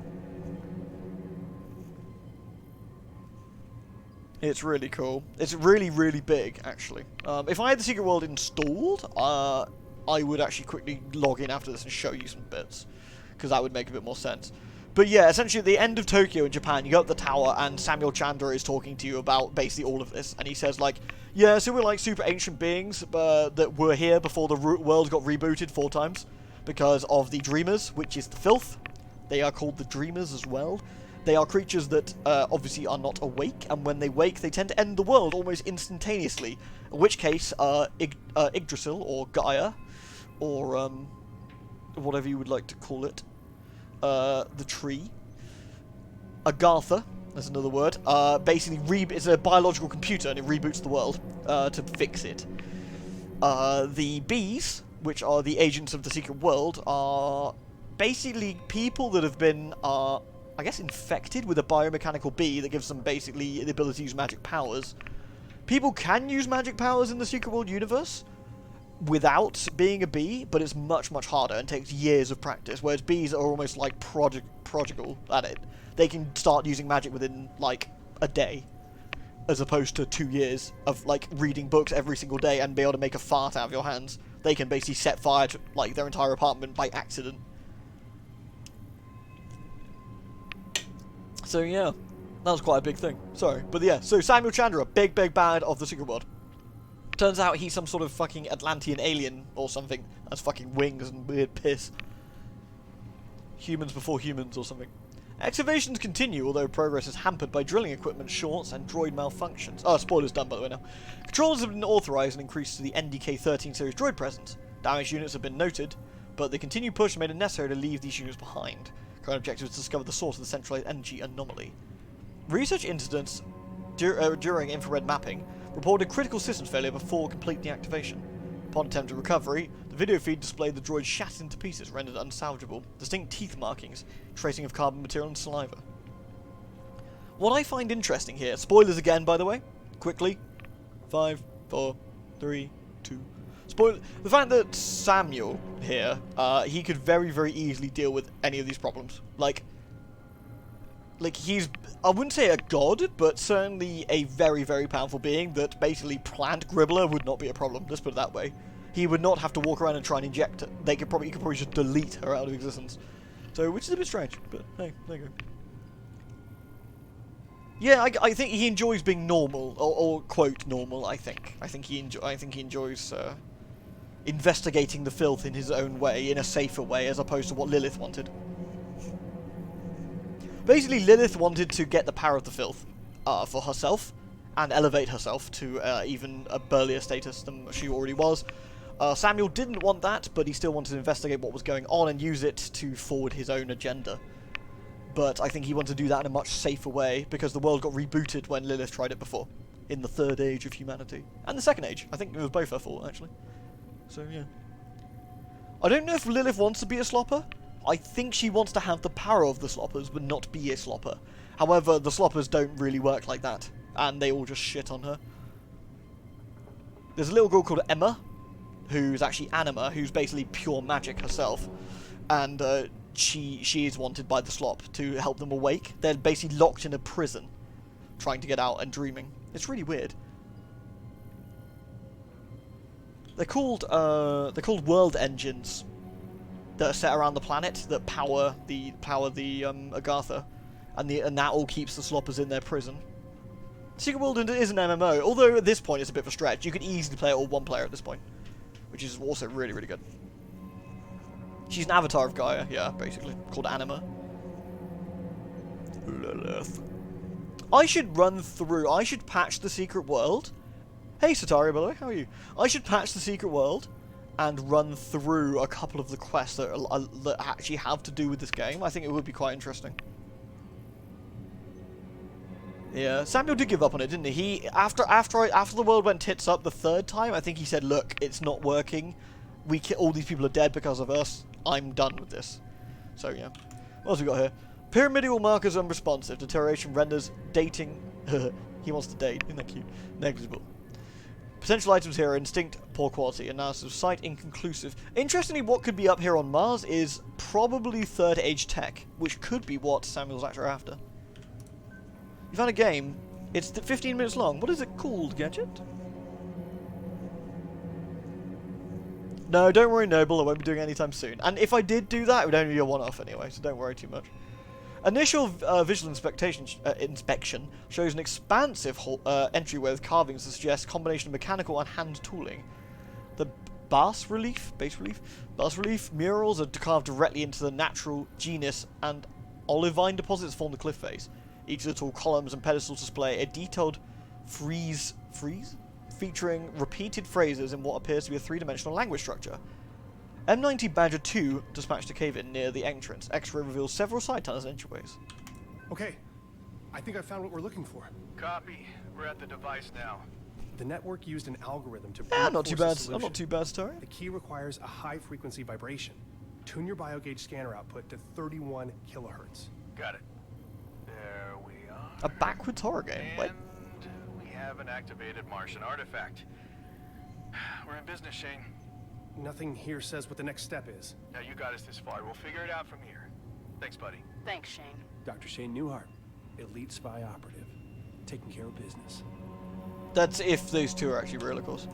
It's really cool. It's really, really big, actually. If I had the Secret World installed, I would actually quickly log in after this and show you some bits, because that would make a bit more sense. But yeah, essentially at the end of Tokyo in Japan, you go up the tower and Samuel Chandra is talking to you about basically all of this. And he says like, yeah, so we're like super ancient beings that were here before the world got rebooted 4 times because of the Dreamers, which is the filth. They are called the Dreamers as well. They are creatures that obviously are not awake, and when they wake, they tend to end the world almost instantaneously. In which case, Yggdrasil, or Gaia, or whatever you would like to call it, the tree, Agartha, that's another word, basically it's a biological computer and it reboots the world to fix it. The bees, which are the agents of the Secret World, are basically people that have been, I guess, infected with a biomechanical bee that gives them basically the ability to use magic powers. People can use magic powers in the Secret World universe without being a bee, but it's much, much harder and takes years of practice, whereas bees are almost like prodigal at it. They can start using magic within, like, a day, as opposed to 2 years of, like, reading books every single day and be able to make a fart out of your hands. They can basically set fire to, like, their entire apartment by accident. So, yeah, that was quite a big thing. Sorry. But, yeah, so Samuel Chandra, big, big bad of the Secret World. Turns out he's some sort of fucking Atlantean alien or something. Has fucking wings and weird piss. Humans before humans or something. Excavations continue, although progress is hampered by drilling equipment shorts and droid malfunctions. Oh, spoilers done by the way now. Controls have been authorized and increased to the NDK-13 series droid presence. Damaged units have been noted, but the continued push made it necessary to leave these units behind. Current objective is to discover the source of the centralized energy anomaly. Research incidents during infrared mapping reported critical systems failure before complete deactivation. Upon attempted recovery, the video feed displayed the droid shattered into pieces, rendered unsalvageable, distinct teeth markings, tracing of carbon material and saliva. What I find interesting here, spoilers again by the way, quickly, 5, 4, 3, 2, spoiler, the fact that Samuel here, he could very, very easily deal with any of these problems. Like he's, I wouldn't say a god, but certainly a very, very powerful being that basically plant Gribbler would not be a problem, let's put it that way. He would not have to walk around and try and inject her. He could probably just delete her out of existence. So, which is a bit strange, but hey, there you go. Yeah, I think he enjoys being normal, or quote normal, I think. I think he enjoys investigating the filth in his own way, in a safer way, as opposed to what Lilith wanted. Basically, Lilith wanted to get the power of the filth for herself, and elevate herself to even a burlier status than she already was. Samuel didn't want that, but he still wanted to investigate what was going on and use it to forward his own agenda. But I think he wanted to do that in a much safer way, because the world got rebooted when Lilith tried it before, in the third age of humanity. And the second age. I think it was both her fault, actually. So, yeah. I don't know if Lilith wants to be a slopper. I think she wants to have the power of the sloppers, but not be a slopper. However, the sloppers don't really work like that, and they all just shit on her. There's a little girl called Emma, who's actually Anima, who's basically pure magic herself, and she is wanted by the slop to help them awake. They're basically locked in a prison, trying to get out and dreaming. It's really weird. They're called world engines that are set around the planet that power the Agartha, and that all keeps the sloppers in their prison. Secret World is an MMO, although at this point it's a bit of a stretch. You could easily play it all one player at this point, which is also really, really good. She's an avatar of Gaia, yeah, basically, called Anima. Lilith. I should patch the Secret World. Hey Satari, by the way, how are you? I should patch the Secret World and run through a couple of the quests that actually have to do with this game. I think it would be quite interesting. Yeah, Samuel did give up on it, didn't he? After the world went tits up the third time, I think he said, "Look, it's not working. All these people are dead because of us. I'm done with this." So yeah. What else we got here? Pyramidal markers unresponsive. Deterioration renders dating. He wants to date. Isn't that cute? Negligible. Potential items here are instinct, poor quality, analysis of sight, inconclusive. Interestingly, what could be up here on Mars is probably third age tech, which could be what Samuel's actually after. You found a game. It's 15 minutes long. What is it called, Gadget? No, don't worry, Noble. I won't be doing it anytime soon. And if I did do that, it would only be a one-off anyway, so don't worry too much. Initial visual inspection shows an expansive entryway with carvings that suggest combination of mechanical and hand tooling. The bas relief murals are carved directly into the natural genus and olivine deposits form the cliff face. Each of the tall columns and pedestals display a detailed frieze featuring repeated phrases in what appears to be a three-dimensional language structure. M90 Badger 2 dispatched a cave-in near the entrance. X-ray reveals several side tunnels and entryways. Okay, I think I found what we're looking for. Copy. We're at the device now. The network used an algorithm to Yeah, not too bad. solution. I'm not too bad, Story. The key requires a high-frequency vibration. Tune your biogauge scanner output to 31 kilohertz. Got it. There we are. A backwards horror game. Wait. And we have an activated Martian artifact. We're in business, Shane. Nothing here says what the next step is. Now you got us this far. We'll figure it out from here. Thanks, buddy. Thanks, Shane. Dr. Shane Newhart, elite spy operative, taking care of business. That's if those two are actually real, of course.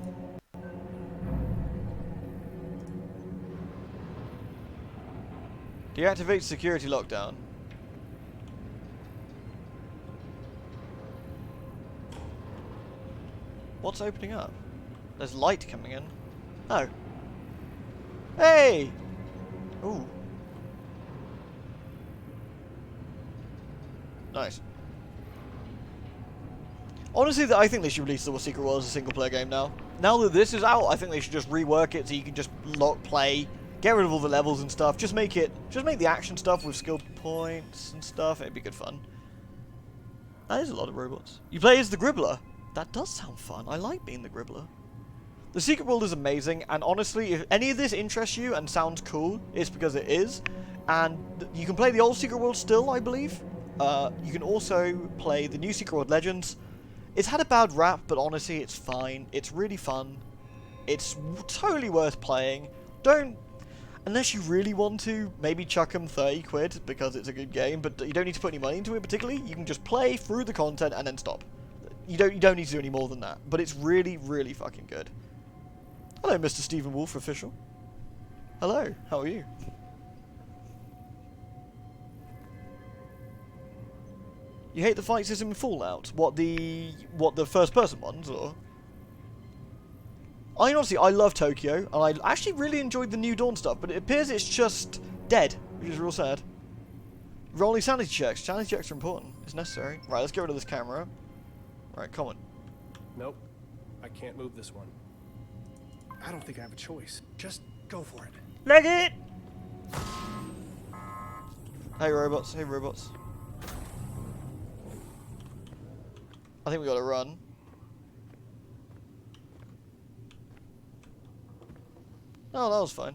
Deactivate security lockdown. What's opening up? There's light coming in. Oh. Hey! Ooh. Nice. Honestly, I think they should release the Secret World as a single-player game now. Now that this is out, I think they should just rework it so you can just play, get rid of all the levels and stuff. Just make the action stuff with skill points and stuff. It'd be good fun. That is a lot of robots. You play as the Gribbler. That does sound fun. I like being the Gribbler. The Secret World is amazing, and honestly, if any of this interests you and sounds cool, it's because it is. And you can play the old Secret World still, I believe. You can also play the new Secret World Legends. It's had a bad rap, but honestly, it's fine. It's really fun. It's totally worth playing. Unless you really want to, maybe chuck them 30 quid because it's a good game, but you don't need to put any money into it particularly. You can just play through the content and then stop. You don't need to do any more than that, but it's really, really fucking good. Hello, Mr. Stephen Wolf Official. Hello, how are you? You hate the fight system in Fallout? What the first person ones, or? Honestly, I love Tokyo, and I actually really enjoyed the New Dawn stuff, but it appears it's just dead, which is real sad. Rolling sanity checks. Sanity checks are important. It's necessary. Right, let's get rid of this camera. Right, come on. Nope, I can't move this one. I don't think I have a choice. Just go for it. Leg it! Hey robots, hey robots. I think we gotta run. Oh, that was fine.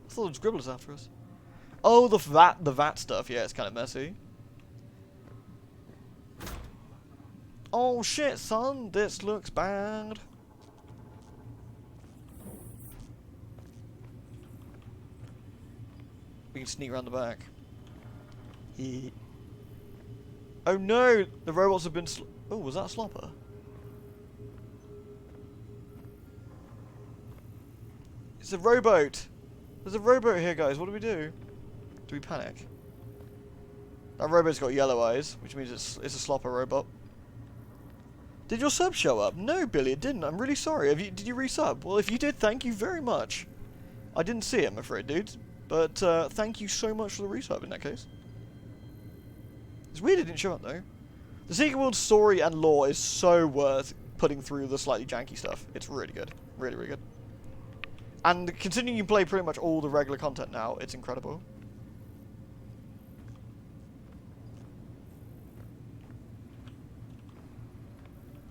I thought it was Gribblers after us. Oh, the VAT stuff. Yeah, it's kind of messy. Oh shit, son, this looks bad. We can sneak around the back. Oh no, the robots have been. Oh, was that a slopper? It's a rowboat. There's a rowboat here, guys. What do we do? Do we panic? That robot's got yellow eyes, which means it's a slopper robot. Did your sub show up? No, Billy, it didn't. I'm really sorry. Did you resub? Well, if you did, thank you very much. I didn't see it, I'm afraid, dude. But thank you so much for the resub in that case. It's weird it didn't show up, though. The Secret World story and lore is so worth putting through the slightly janky stuff. It's really good. Really, really good. And considering you play pretty much all the regular content now, it's incredible.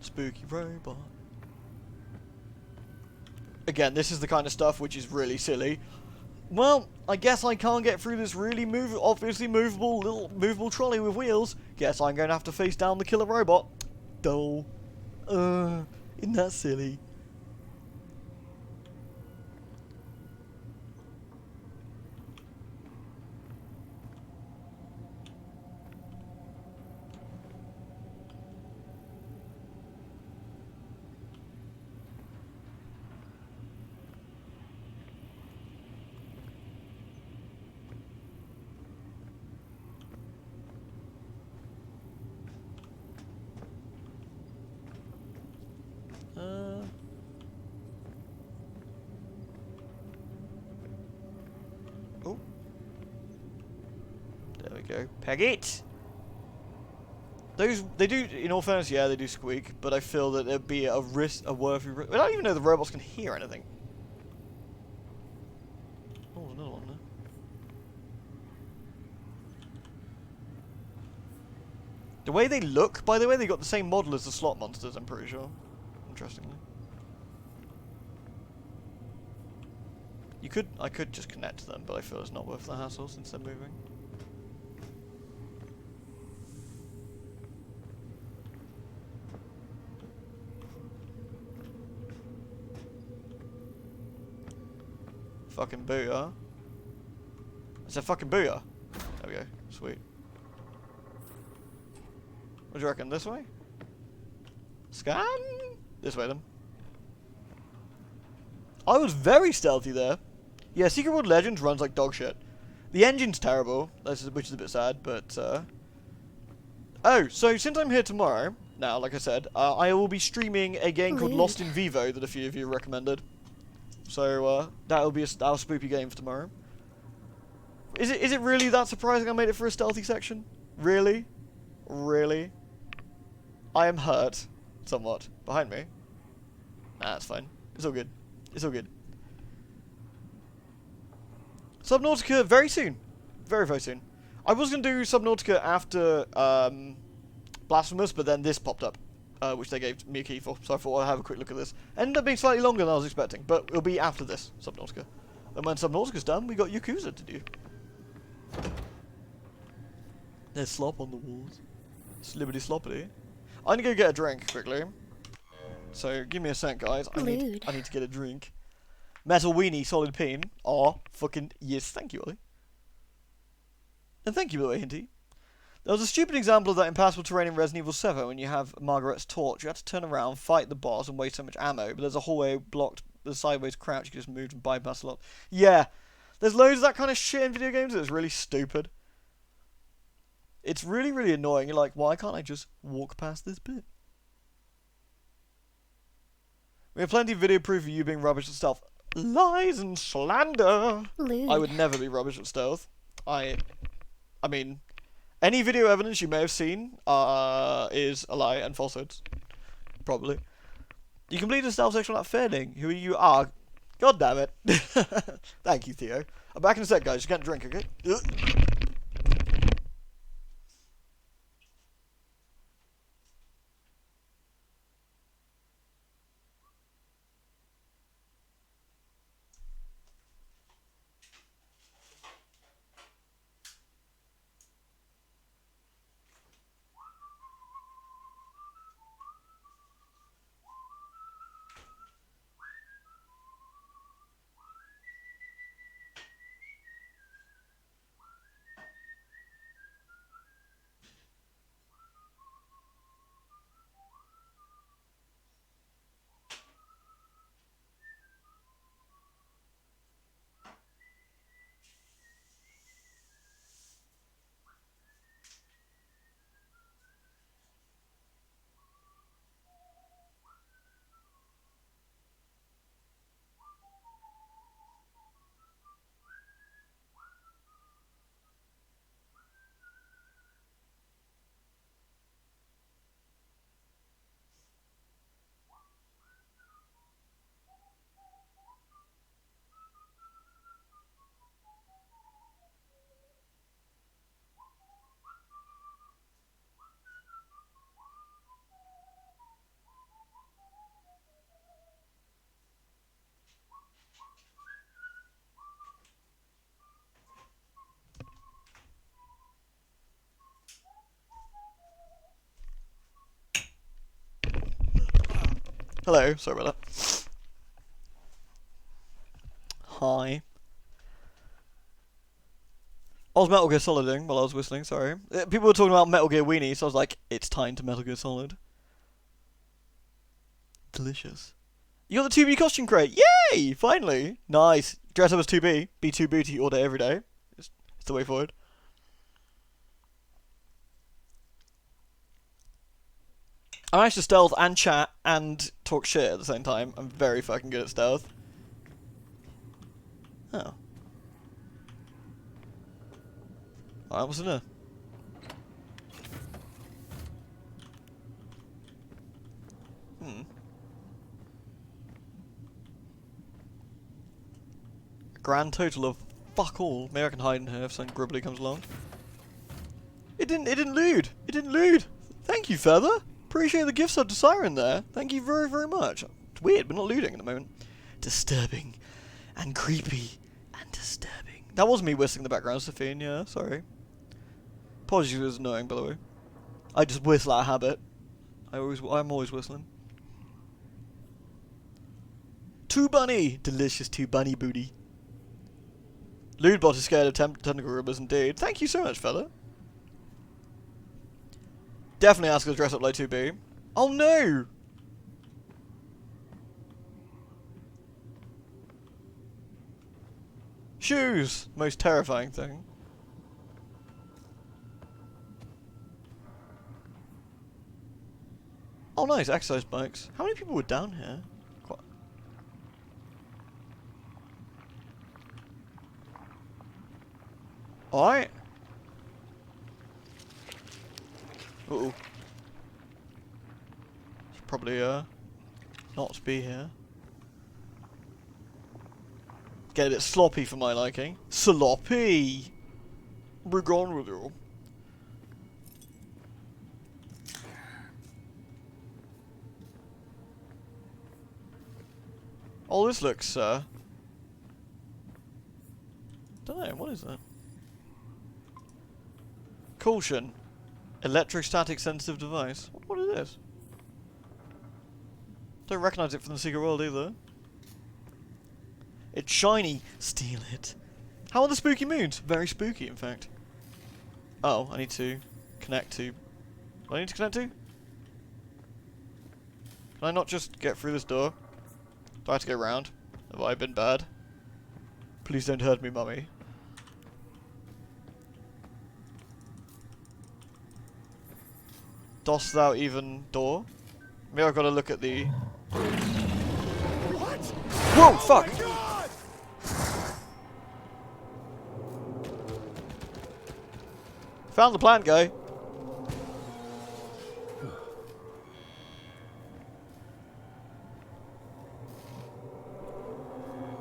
Spooky robot. Again, this is the kind of stuff which is really silly. Well, I guess I can't get through this really obviously movable trolley with wheels. Guess I'm going to have to face down the killer robot. Dull. Isn't that silly? go. Peg it! Those, they do, in all fairness, yeah, they do squeak, but I feel that there'd be a risk, a worthy risk. I don't even know the robots can hear anything. Oh, there's another one there. The way they look, by the way, they got the same model as the slot monsters, I'm pretty sure. Interestingly. I could just connect to them, but I feel it's not worth the hassle since they're moving. Fucking booyah. I said fucking booyah. There we go. Sweet. What do you reckon? This way? Scan? This way then. I was very stealthy there. Yeah, Secret World Legends runs like dog shit. The engine's terrible, which is a bit sad, but... Oh, so since I'm here tomorrow, now, like I said, I will be streaming a game called Lost in Vivo that a few of you recommended. So, that'll be a spoopy game for tomorrow. Is it really that surprising I made it for a stealthy section? Really? Really? I am hurt. Somewhat. Behind me. Nah, it's fine. It's all good. It's all good. Subnautica very soon. Very, very soon. I was going to do Subnautica after Blasphemous, but then this popped up, which they gave me a key for, so I thought I'd have a quick look at this. Ended up being slightly longer than I was expecting, but it'll be after this, Subnautica. And when Subnautica's done, we got Yakuza to do. There's slop on the walls. Slippity sloppity. I'm gonna go get a drink quickly. So give me a sec, guys. I need to get a drink. Metal Weenie Solid Peen. Aw, fucking yes, thank you, Ollie. And thank you, by the way, Hinty. There was a stupid example of that impassable terrain in Resident Evil 7 when you have Margaret's torch. You had to turn around, fight the boss, and waste so much ammo, but there's a hallway blocked with a sideways crouch. You can just move and bypass a lot. Yeah, there's loads of that kind of shit in video games that's really stupid. It's really, really annoying. You're like, why can't I just walk past this bit? We have plenty of video proof of you being rubbish at stealth. Lies and slander! Lewd. I would never be rubbish at stealth. I mean, any video evidence you may have seen is a lie and falsehoods. Probably. You completed a stealth section without failing. Who you are. God damn it. Thank you, Theo. I'm back in a sec, guys. Just get a drink, okay? Hello, sorry about that. Hi. I was Metal Gear Soliding while I was whistling, sorry. People were talking about Metal Gear Weenie, so I was like, it's time to Metal Gear Solid. Delicious. You got the 2B costume crate! Yay! Finally! Nice. Dress up as 2B. Be 2 booty all day, every day. It's the way forward. I managed to stealth and chat and talk shit at the same time. I'm very fucking good at stealth. Oh. Alright, what's in there? Grand total of fuck all. Maybe I can hide in here if something gribbly comes along. It didn't loot. It didn't loot. Thank you, Feather. Appreciate the gift sub to Siren there. Thank you very, very much. It's weird, but not looting at the moment. Disturbing and creepy and disturbing. That wasn't me whistling in the background, Sophine. Yeah, sorry. Apologies if it was annoying, by the way. I just whistle out of habit. I'm always whistling. Two bunny! Delicious two bunny booty. Lewdbot is scared of tentacle ribbers indeed. Thank you so much, fella. Definitely ask her to dress up like 2B. Oh no! Shoes! Most terrifying thing. Oh nice, exercise bikes. How many people were down here? Quite. Alright. Uh-oh. Should probably, not be here. Get a bit sloppy for my liking. Sloppy! We're gone with you. Oh, this looks, don't know, what is that? Caution. Electrostatic sensitive device. What is this? Don't recognise it from the secret world either. It's shiny. Steal it. How are the spooky moons? Very spooky, in fact. Oh, I need to connect to... What do I need to connect to? Can I not just get through this door? Do I have to go round? Have I been bad? Please don't hurt me, mummy. Dost thou even door? Maybe I've got to look at the... What? Whoa, fuck! Found the plant guy.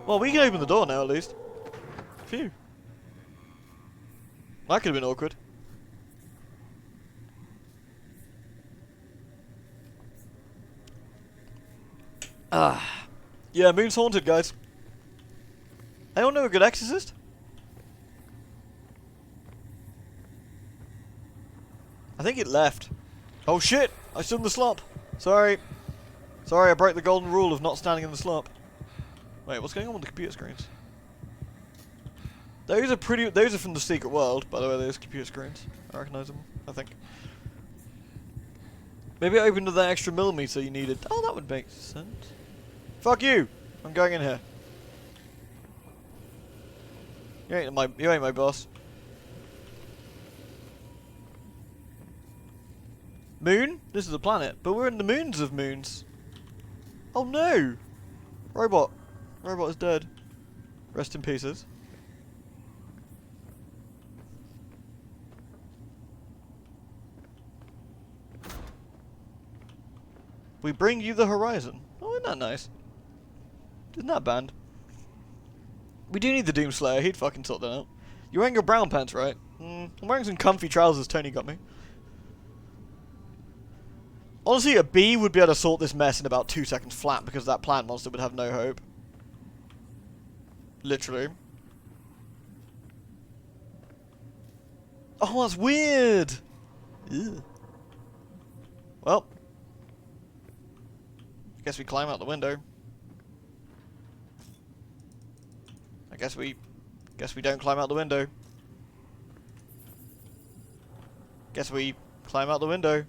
Well, we can open the door now, at least. Phew. That could have been awkward. Ah. Yeah, Moon's haunted, guys. Anyone know a good exorcist? I think it left. Oh shit! I stood in the slop. Sorry. Sorry, I broke the golden rule of not standing in the slop. Wait, what's going on with the computer screens? Those are from the secret world, by the way, those computer screens. I recognise them, I think. Maybe I opened that extra millimeter you needed. Oh, that would make sense. Fuck you! I'm going in here. You ain't my boss. Moon? This is a planet, but we're in the moons of moons. Oh no! Robot. Robot is dead. Rest in pieces. We bring you the horizon. Oh, isn't that nice? Isn't that banned? We do need the Doomslayer. He'd fucking sort that out. You're wearing your brown pants, right? I'm wearing some comfy trousers Tony got me. Honestly, a bee would be able to sort this mess in about 2 seconds flat because that plant monster would have no hope. Literally. Oh, that's weird! Ew. Well. I guess we climb out the window. I guess we don't climb out the window. Guess we climb out the window.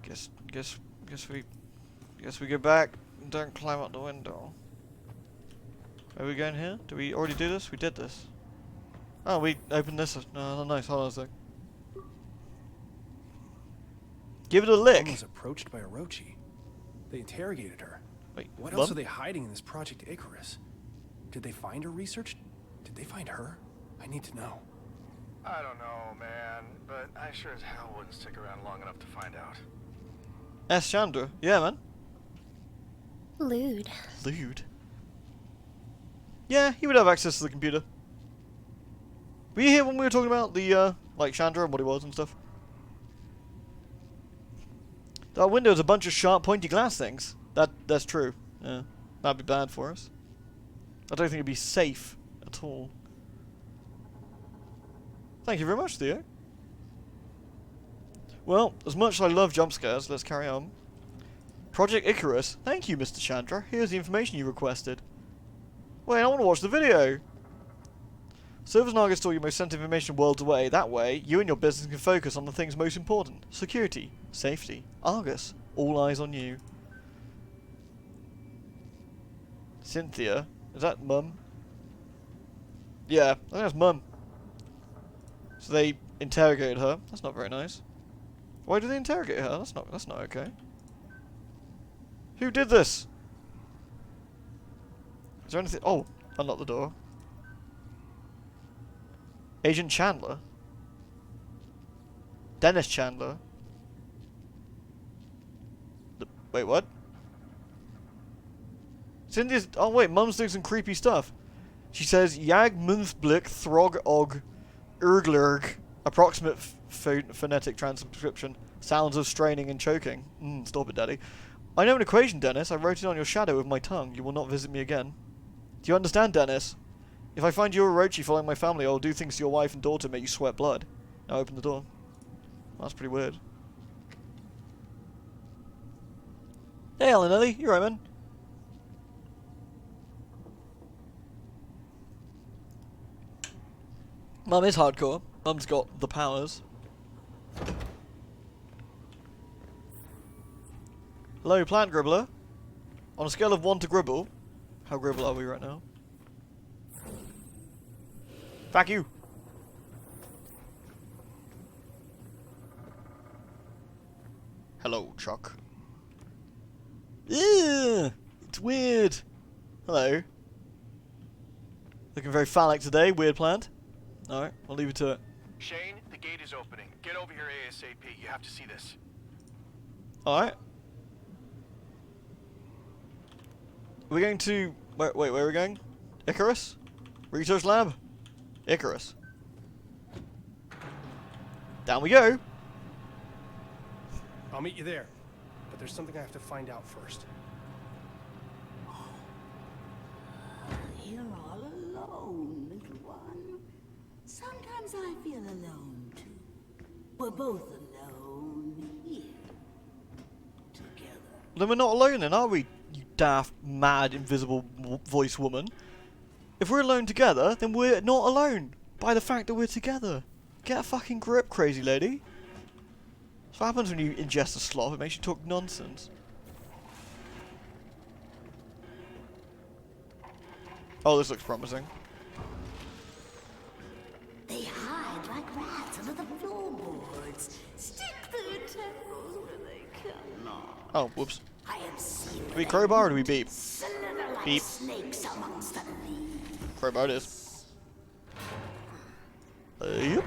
Guess we go back and don't climb out the window. Are we going here? Did we already do this? We did this. Oh, we opened this. No, nice. Hold on a sec. Give it a lick. Mom was approached by Orochi. They interrogated her. Wait, what else are they hiding in this Project Icarus? Did they find her research? Did they find her? I need to know. I don't know, man, but I sure as hell wouldn't stick around long enough to find out. S. Chandra. Yeah, man. Lewd. Lewd? Yeah, he would have access to the computer. Were you here when we were talking about the, like, Chandra and what he was and stuff? That window is a bunch of sharp, pointy glass things. That's true. Yeah. That'd be bad for us. I don't think it'd be safe at all. Thank you very much, Theo. Well, as much as I love jump scares, let's carry on. Project Icarus. Thank you, Mr. Chandra. Here's the information you requested. Wait, I want to watch the video. Servers Naga store your most sensitive information worlds away. That way, you and your business can focus on the things most important. Security, safety, Argus. All eyes on you. Cynthia. Is that Mum? Yeah, I think that's Mum. So they interrogated her. That's not very nice. Why did they interrogate her? That's not okay. Who did this? Is there anything? Oh, unlock the door. Agent Chandler. Dennis Chandler. Wait, what? Cynthia's. Oh wait, Mum's doing some creepy stuff. She says, "Jag Munthblick Throg Og Urglurg." Approximate phonetic transcription. Sounds of straining and choking. Stop it, Daddy. I know an equation, Dennis. I wrote it on your shadow with my tongue. You will not visit me again. Do you understand, Dennis? If I find you Orochi following my family, I will do things to your wife and daughter make you sweat blood. Now open the door. Well, that's pretty weird. Hey, Alan Ellie. You're right, man. Mum is hardcore. Mum's got the powers. Hello, Plant Gribbler. On a scale of 1 to Gribble, how Gribble are we right now? Fuck you! Hello, Chuck. Ew, it's weird. Hello. Looking very phallic today, weird plant. Alright, I'll leave it to it. Shane, the gate is opening. Get over here ASAP. You have to see this. Alright. We're going to... Wait, where are we going? Icarus? Research lab? Icarus. Down we go. I'll meet you there. But there's something I have to find out first. You're all alone, little one. Sometimes I feel alone, too. We're both alone here. Together. Then we're not alone then, are we? You daft, mad, invisible voice woman. If we're alone together, then we're not alone. By the fact that we're together. Get a fucking grip, crazy lady. That's what happens when you ingest a sloth. It makes you talk nonsense. Oh, this looks promising. They hide like rats under the floorboards. Stick their tentacles where they cannot. Oh, whoops. I have seen Do we crowbar or do we beep? slither like Beep. snakes amongst the leaves. Crowbar it is. Yep.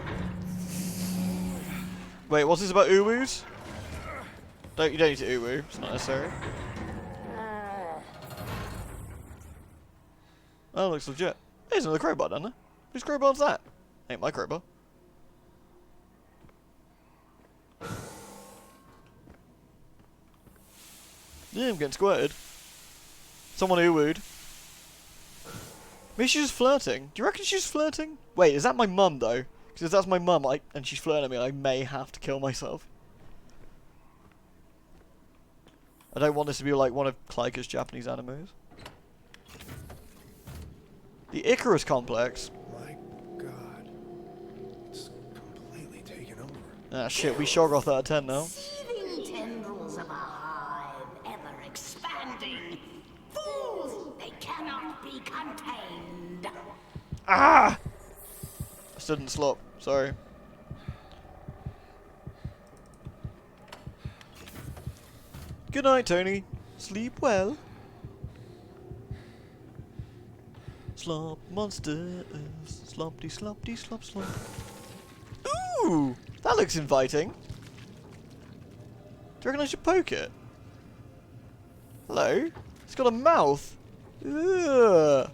Wait, what's this about uwoos? You don't need to uwoo. It's not necessary. Oh, looks legit. There's another crowbar down there. Whose crowbar's that? Ain't my crowbar. Yeah, I'm getting squirted. Someone uwooed. Maybe she's just flirting. Do you reckon she's flirting? Wait, is that my mum though? Because if that's my mum and she's flirting at me, I may have to kill myself. I don't want this to be like one of Klaika's Japanese animes. The Icarus complex. My God. It's completely taken over. Ah shit, we Shoggoth out of 10 now. Seething tendrils of a hive, ever expanding. Fools! They cannot be contained. Ah! I stood in the slop, sorry. Good night, Tony. Sleep well. Slop monsters. Slompty slompty slop slop. Ooh! That looks inviting. Do you reckon I should poke it? Hello? It's got a mouth. Ugh.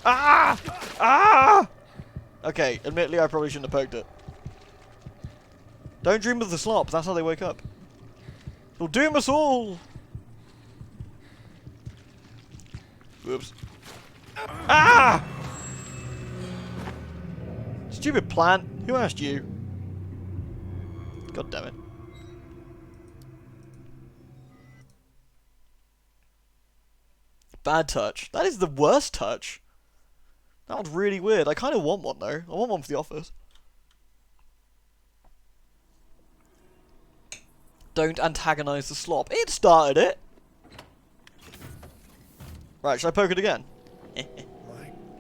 Ah! Ah! Okay, admittedly I probably shouldn't have poked it. Don't dream of the slop, that's how they wake up. It'll doom us all! Whoops. Ah! Stupid plant. Who asked you? God damn it. Bad touch. That is the worst touch. That one's really weird. I kind of want one though. I want one for the office. Don't antagonize the slop. It started it. Right, should I poke it again?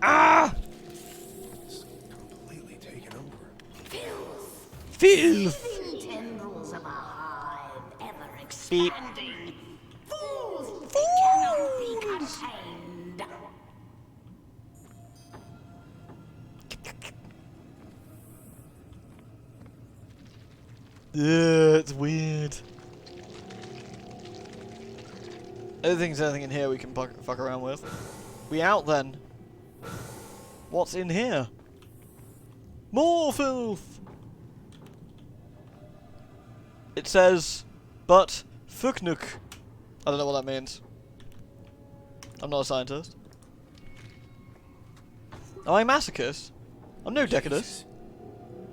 Ah! It's completely taken over. Filth! Tendrils of a hive, ever Beep. expanding. Fools! They cannot be contained. Yeah, it's weird. I don't think there's anything in here we can fuck around with. We out then. What's in here? More filth! It says, but Fuknuk. I don't know what that means. I'm not a scientist. Am I a masochist? I'm no decadus.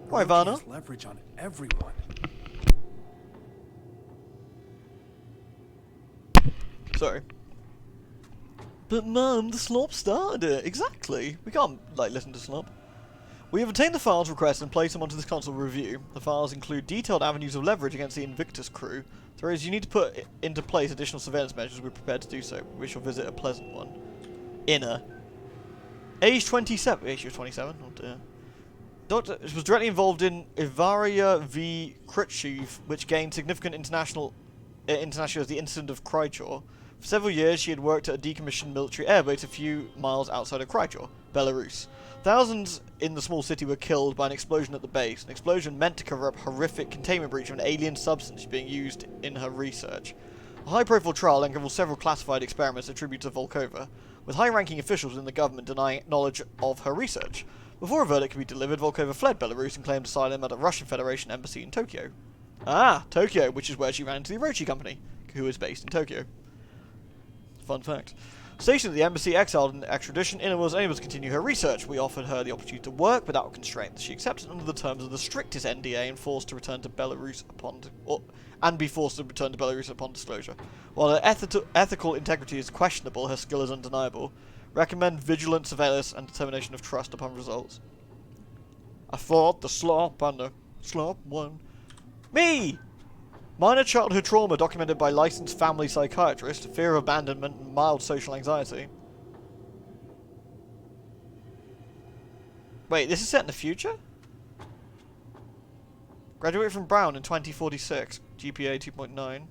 Why, Varna? Has leverage on everyone. Sorry. But Mum, the slop started it. Exactly. We can't, like, listen to slop. We have obtained the files requested and placed them onto this console review. The files include detailed avenues of leverage against the Invictus crew. Whereas you need to put into place additional surveillance measures, we're prepared to do so. We shall visit a pleasant one. Inner. Age 27. Age 27? Oh dear. Doctor was directly involved in Ivaria v. Khrushchev, which gained significant international as the incident of Krychor. For several years, she had worked at a decommissioned military air base a few miles outside of Krychor, Belarus. Thousands in the small city were killed by an explosion at the base. An explosion meant to cover up a horrific containment breach of an alien substance being used in her research. A high-profile trial unravelled several classified experiments attributed to Volkova, with high-ranking officials in the government denying knowledge of her research. Before a verdict could be delivered, Volkova fled Belarus and claimed asylum at a Russian Federation embassy in Tokyo. Ah, Tokyo, which is where she ran into the Orochi Company, who is based in Tokyo. Fun fact. Stationed at the embassy, exiled in extradition, Inna was unable to continue her research. We offered her the opportunity to work without constraint. She accepted under the terms of the strictest NDA and forced to return to Belarus upon disclosure. While her ethical integrity is questionable, her skill is undeniable. Recommend vigilant surveillance and determination of trust upon results. I thought the slop and the slop won. Me! Minor childhood trauma documented by licensed family psychiatrist, fear of abandonment, and mild social anxiety. Wait, this is set in the future? Graduated from Brown in 2046, GPA 2.9.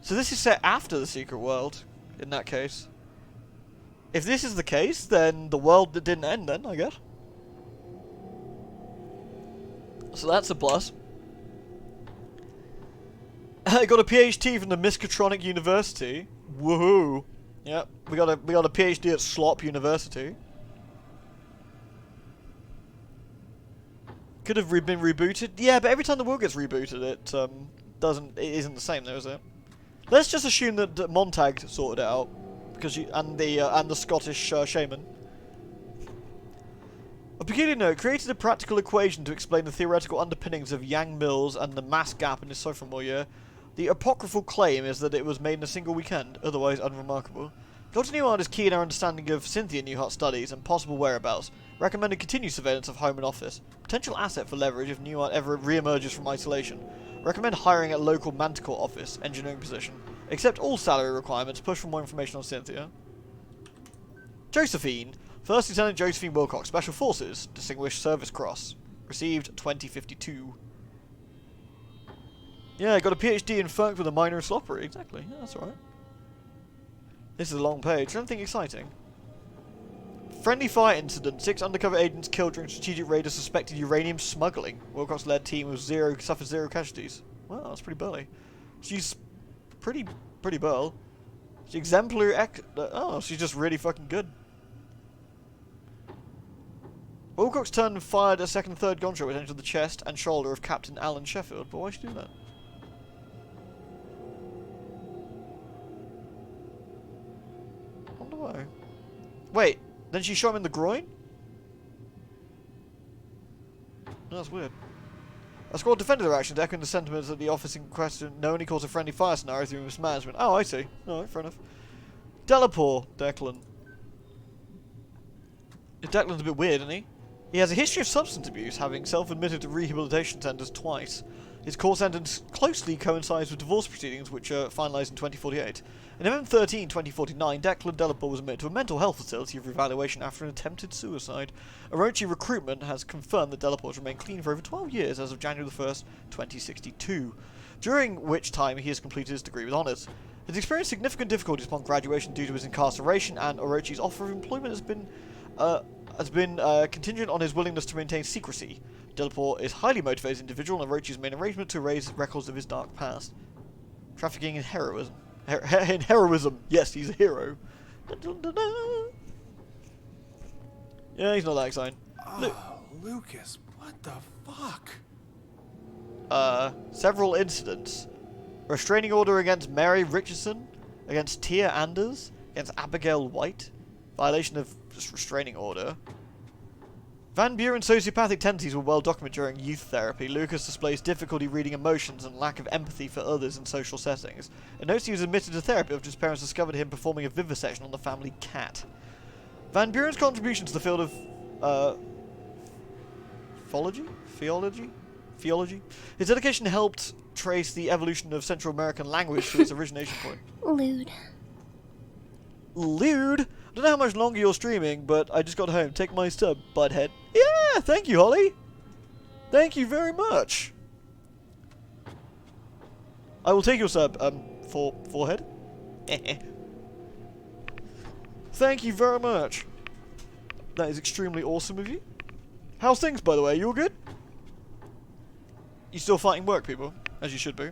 So this is set after the Secret World, in that case. If this is the case, then the world that didn't end then, I guess. So that's a plus. I got a PhD from the Miskatonic University. Woohoo! Yep, we got a PhD at Slop University. Could have been rebooted. Yeah, but every time the world gets rebooted, it isn't the same, though, is it? Let's just assume that Montag sorted it out, because and the Scottish shaman. A peculiar note created a practical equation to explain the theoretical underpinnings of Yang Mills and the mass gap in his sophomore year. The apocryphal claim is that it was made in a single weekend, otherwise unremarkable. Dr. Newhart is keen in our understanding of Cynthia Newhart's studies and possible whereabouts. Recommended continued surveillance of home and office. Potential asset for leverage if Newhart ever re-emerges from isolation. Recommend hiring at local Manticore office, engineering position. Accept all salary requirements. Push for more information on Cynthia. Josephine. First Lieutenant Josephine Wilcox, Special Forces, Distinguished Service Cross. Received 2052. Yeah, got a PhD in funk with a minor in sloppery. Exactly. Yeah, that's alright. This is a long page. Anything exciting? Friendly fire incident. 6 undercover agents killed during strategic raid of suspected uranium smuggling. Wilcox-led team of suffered 0 casualties. Wow, that's pretty burly. She's pretty burl. She's exemplary oh, she's just really fucking good. Wilcox turned and fired a second and third gunshot which entered the chest and shoulder of Captain Alan Sheffield. But why should she do that? I wonder why. Wait, then she shot him in the groin? No, that's weird. A squad defended their actions, echoing the sentiments that the officer in question only caused a friendly fire scenario through mismanagement. Oh, I see. Alright, fair enough. Delapore, Declan. Declan's a bit weird, isn't he? He has a history of substance abuse, having self-admitted to rehabilitation centres twice. His court sentence closely coincides with divorce proceedings, which are finalised in 2048. In November 13, 2049, Declan Delapore was admitted to a mental health facility for evaluation after an attempted suicide. Orochi Recruitment has confirmed that Delapore has remained clean for over 12 years as of January 1st, 2062, during which time he has completed his degree with honours. He has experienced significant difficulties upon graduation due to his incarceration, and Orochi's offer of employment has been contingent on his willingness to maintain secrecy. Delapore is a highly motivated individual, and Orochi's made arrangement to erase records of his dark past. Trafficking in heroism. In heroism. Yes, he's a hero. Dun, dun, dun, dun. Yeah, he's not that exciting. Oh, Lucas, what the fuck? Several incidents. Restraining order against Mary Richardson, against Tia Anders, against Abigail White. Violation of just restraining order. Van Buren's sociopathic tendencies were well documented during youth therapy. Lucas displays difficulty reading emotions and lack of empathy for others in social settings. It notes he was admitted to therapy after his parents discovered him performing a vivisection on the family cat. Van Buren's contribution to the field of theology? His dedication helped trace the evolution of Central American language to its origination point. Lewd? I don't know how much longer you're streaming, but I just got home. Take my sub, butthead. Yeah, thank you, Holly. Thank you very much. I will take your sub, forehead. Thank you very much. That is extremely awesome of you. How's things, by the way? You all good? You still fighting work, people? As you should be.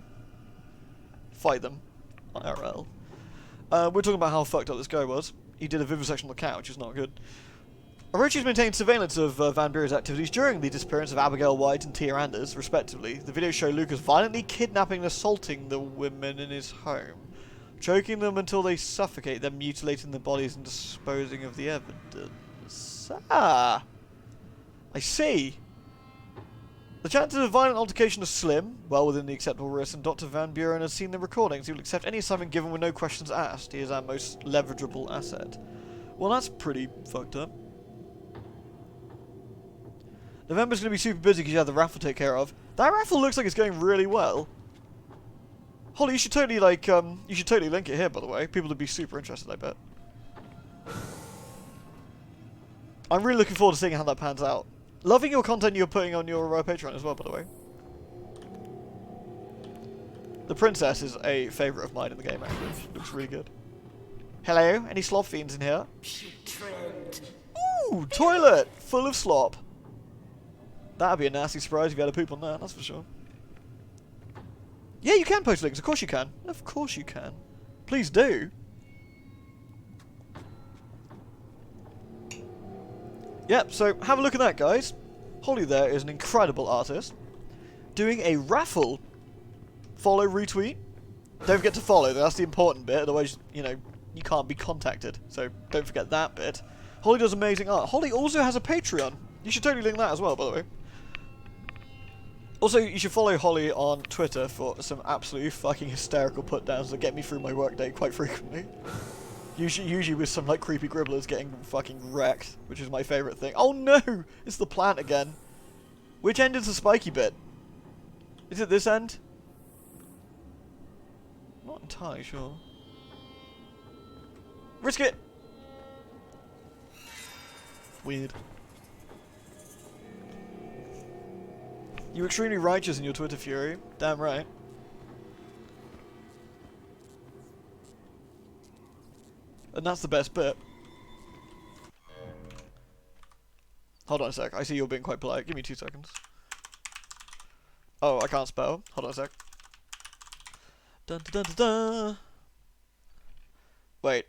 Fight them. IRL. We're talking about how fucked up this guy was. He did a vivisection on the cat, which is not good. Orochi's maintained surveillance of Van Buren's activities during the disappearance of Abigail White and Tia Anders, respectively. The videos show Lucas violently kidnapping and assaulting the women in his home, choking them until they suffocate, then mutilating their bodies and disposing of the evidence. Ah! I see. The chances of a violent altercation are slim, well within the acceptable risk, and Dr. Van Buren has seen the recordings. He will accept any assignment given with no questions asked. He is our most leverageable asset. Well, that's pretty fucked up. November's going to be super busy because you have the raffle to take care of. That raffle looks like it's going really well. Holly, you should totally, like, you should totally link it here, by the way. People would be super interested, I bet. I'm really looking forward to seeing how that pans out. Loving your content you're putting on your Patreon as well, by the way. The princess is a favourite of mine in the game, actually. She looks really good. Hello? Any slop fiends in here? Ooh, toilet! Full of slop. That'd be a nasty surprise if you had a poop on that, that's for sure. Yeah, you can post links. Of course you can. Of course you can. Please do. Yep, so have a look at that, guys. Holly there is an incredible artist. Doing a raffle. Follow, retweet. Don't forget to follow, that's the important bit. Otherwise, you know, you can't be contacted. So don't forget that bit. Holly does amazing art. Holly also has a Patreon. You should totally link that as well, by the way. Also, you should follow Holly on Twitter for some absolutely fucking hysterical put-downs that get me through my workday quite frequently. Usually with some like creepy gribblers getting fucking wrecked, which is my favourite thing. Oh no! It's the plant again. Which end is the spiky bit? Is it this end? Not entirely sure. Risk it! Weird. You're extremely righteous in your Twitter fury. Damn right. And that's the best bit. Hold on a sec. I see you're being quite polite. Give me 2 seconds. Oh, I can't spell. Hold on a sec. Dun dun dun dun dun. Wait.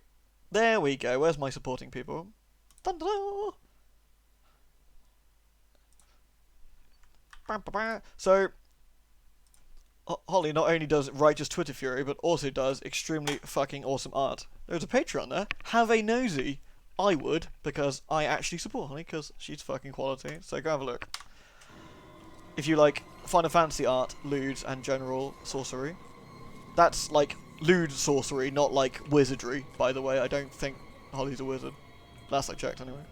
There we go. Where's my supporting people? Dun -dun -dun. So, Holly not only does righteous Twitter fury, but also does extremely fucking awesome art. There's a Patreon there. Have a nosy. I would, because I actually support Holly, because she's fucking quality. So go have a look. If you like Final Fantasy art, lewd, and general sorcery. That's like lewd sorcery, not like wizardry, by the way. I don't think Holly's a wizard. Last I checked, anyway.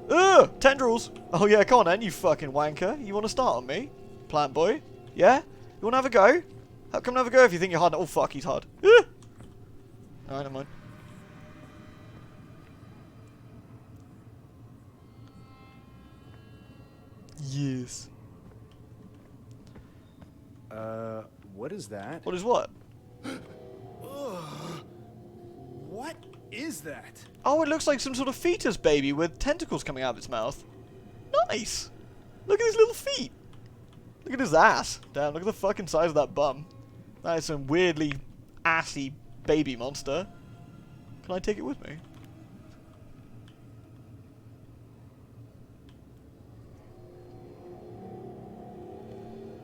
Ugh! Tendrils! Oh yeah, come on then, you fucking wanker. You want to start on me? Plant boy? Yeah? You want to have a go? Come and have a go if you think you're hard. Oh fuck, he's hard. Ugh! Alright, never mind. Yes. What is that? What is what? What is that? Oh, it looks like some sort of fetus baby with tentacles coming out of its mouth. Nice! Look at his little feet! Look at his ass! Damn, look at the fucking size of that bum. That is some weirdly assy baby monster. Can I take it with me?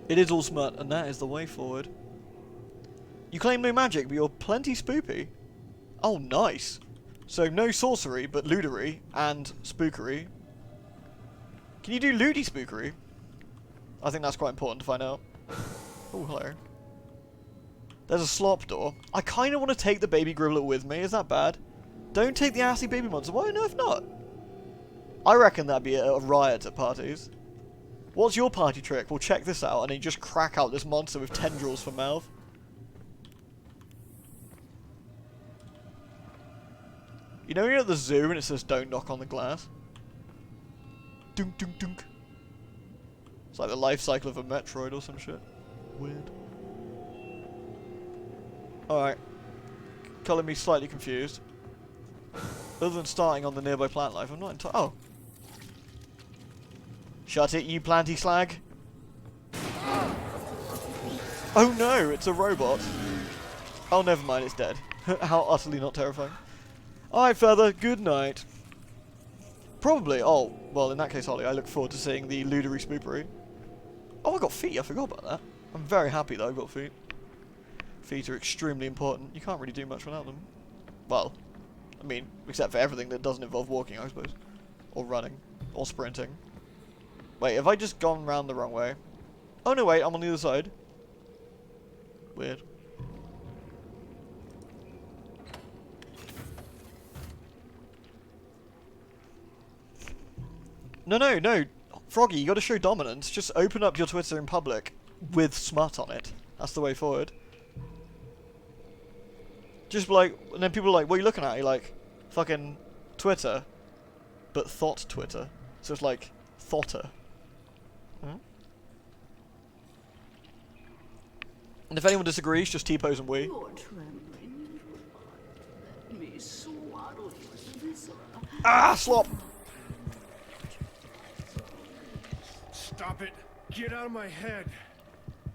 It is all smut, and that is the way forward. You claim no magic, but you're plenty spoopy. Oh, nice. So no sorcery, but lootery and spookery. Can you do looty spookery? I think that's quite important to find out. Oh, hello. There's a slop door. I kind of want to take the baby Gribbler with me. Is that bad? Don't take the assy baby monster. Why on earth not? I reckon that'd be a riot at parties. What's your party trick? Well, check this out, and then you just crack out this monster with tendrils for mouth. You know when you're at the zoo and it says don't knock on the glass? Dunk dunk dunk. It's like the life cycle of a Metroid or some shit. Weird. Alright. Color me slightly confused. Other than starting on the nearby plant life, I'm not entirely... Oh. Shut it, you planty slag. Oh no, it's a robot. Oh, never mind, it's dead. How utterly not terrifying. Alright, Feather, good night. Probably, oh, well, in that case, Holly, I look forward to seeing the lootery spoopery. Oh, I got feet, I forgot about that. I'm very happy that I've got feet. Feet are extremely important. You can't really do much without them. Well, I mean, except for everything that doesn't involve walking, I suppose. Or running. Or sprinting. Wait, have I just gone round the wrong way? Oh no, wait, I'm on the other side. Weird. No. Froggy, you gotta show dominance. Just open up your Twitter in public with smut on it. That's the way forward. Just like, and then people are like, what are you looking at? You're like, fucking Twitter. But thought Twitter. So it's like, thoughtr. Hmm? And if anyone disagrees, just T-pose and we. You're trembling. Let me swaddle you, visitor. Ah, slop! Stop it! Get out of my head!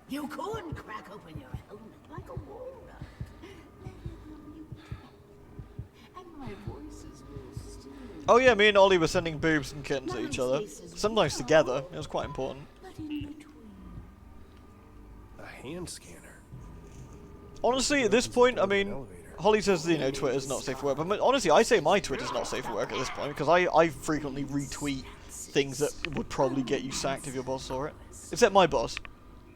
You could crack open your helmet like a walnut. And my voices will still. Oh yeah, me and Ollie were sending boobs and kittens at each other. Sometimes together. It was quite important. But in between. A hand scanner. Honestly, at this point, I mean, Holly says, you know, Twitter's not safe for work. But honestly, I say my Twitter's not safe for work at this point because I frequently retweet things that would probably get you sacked if your boss saw it. Except my boss.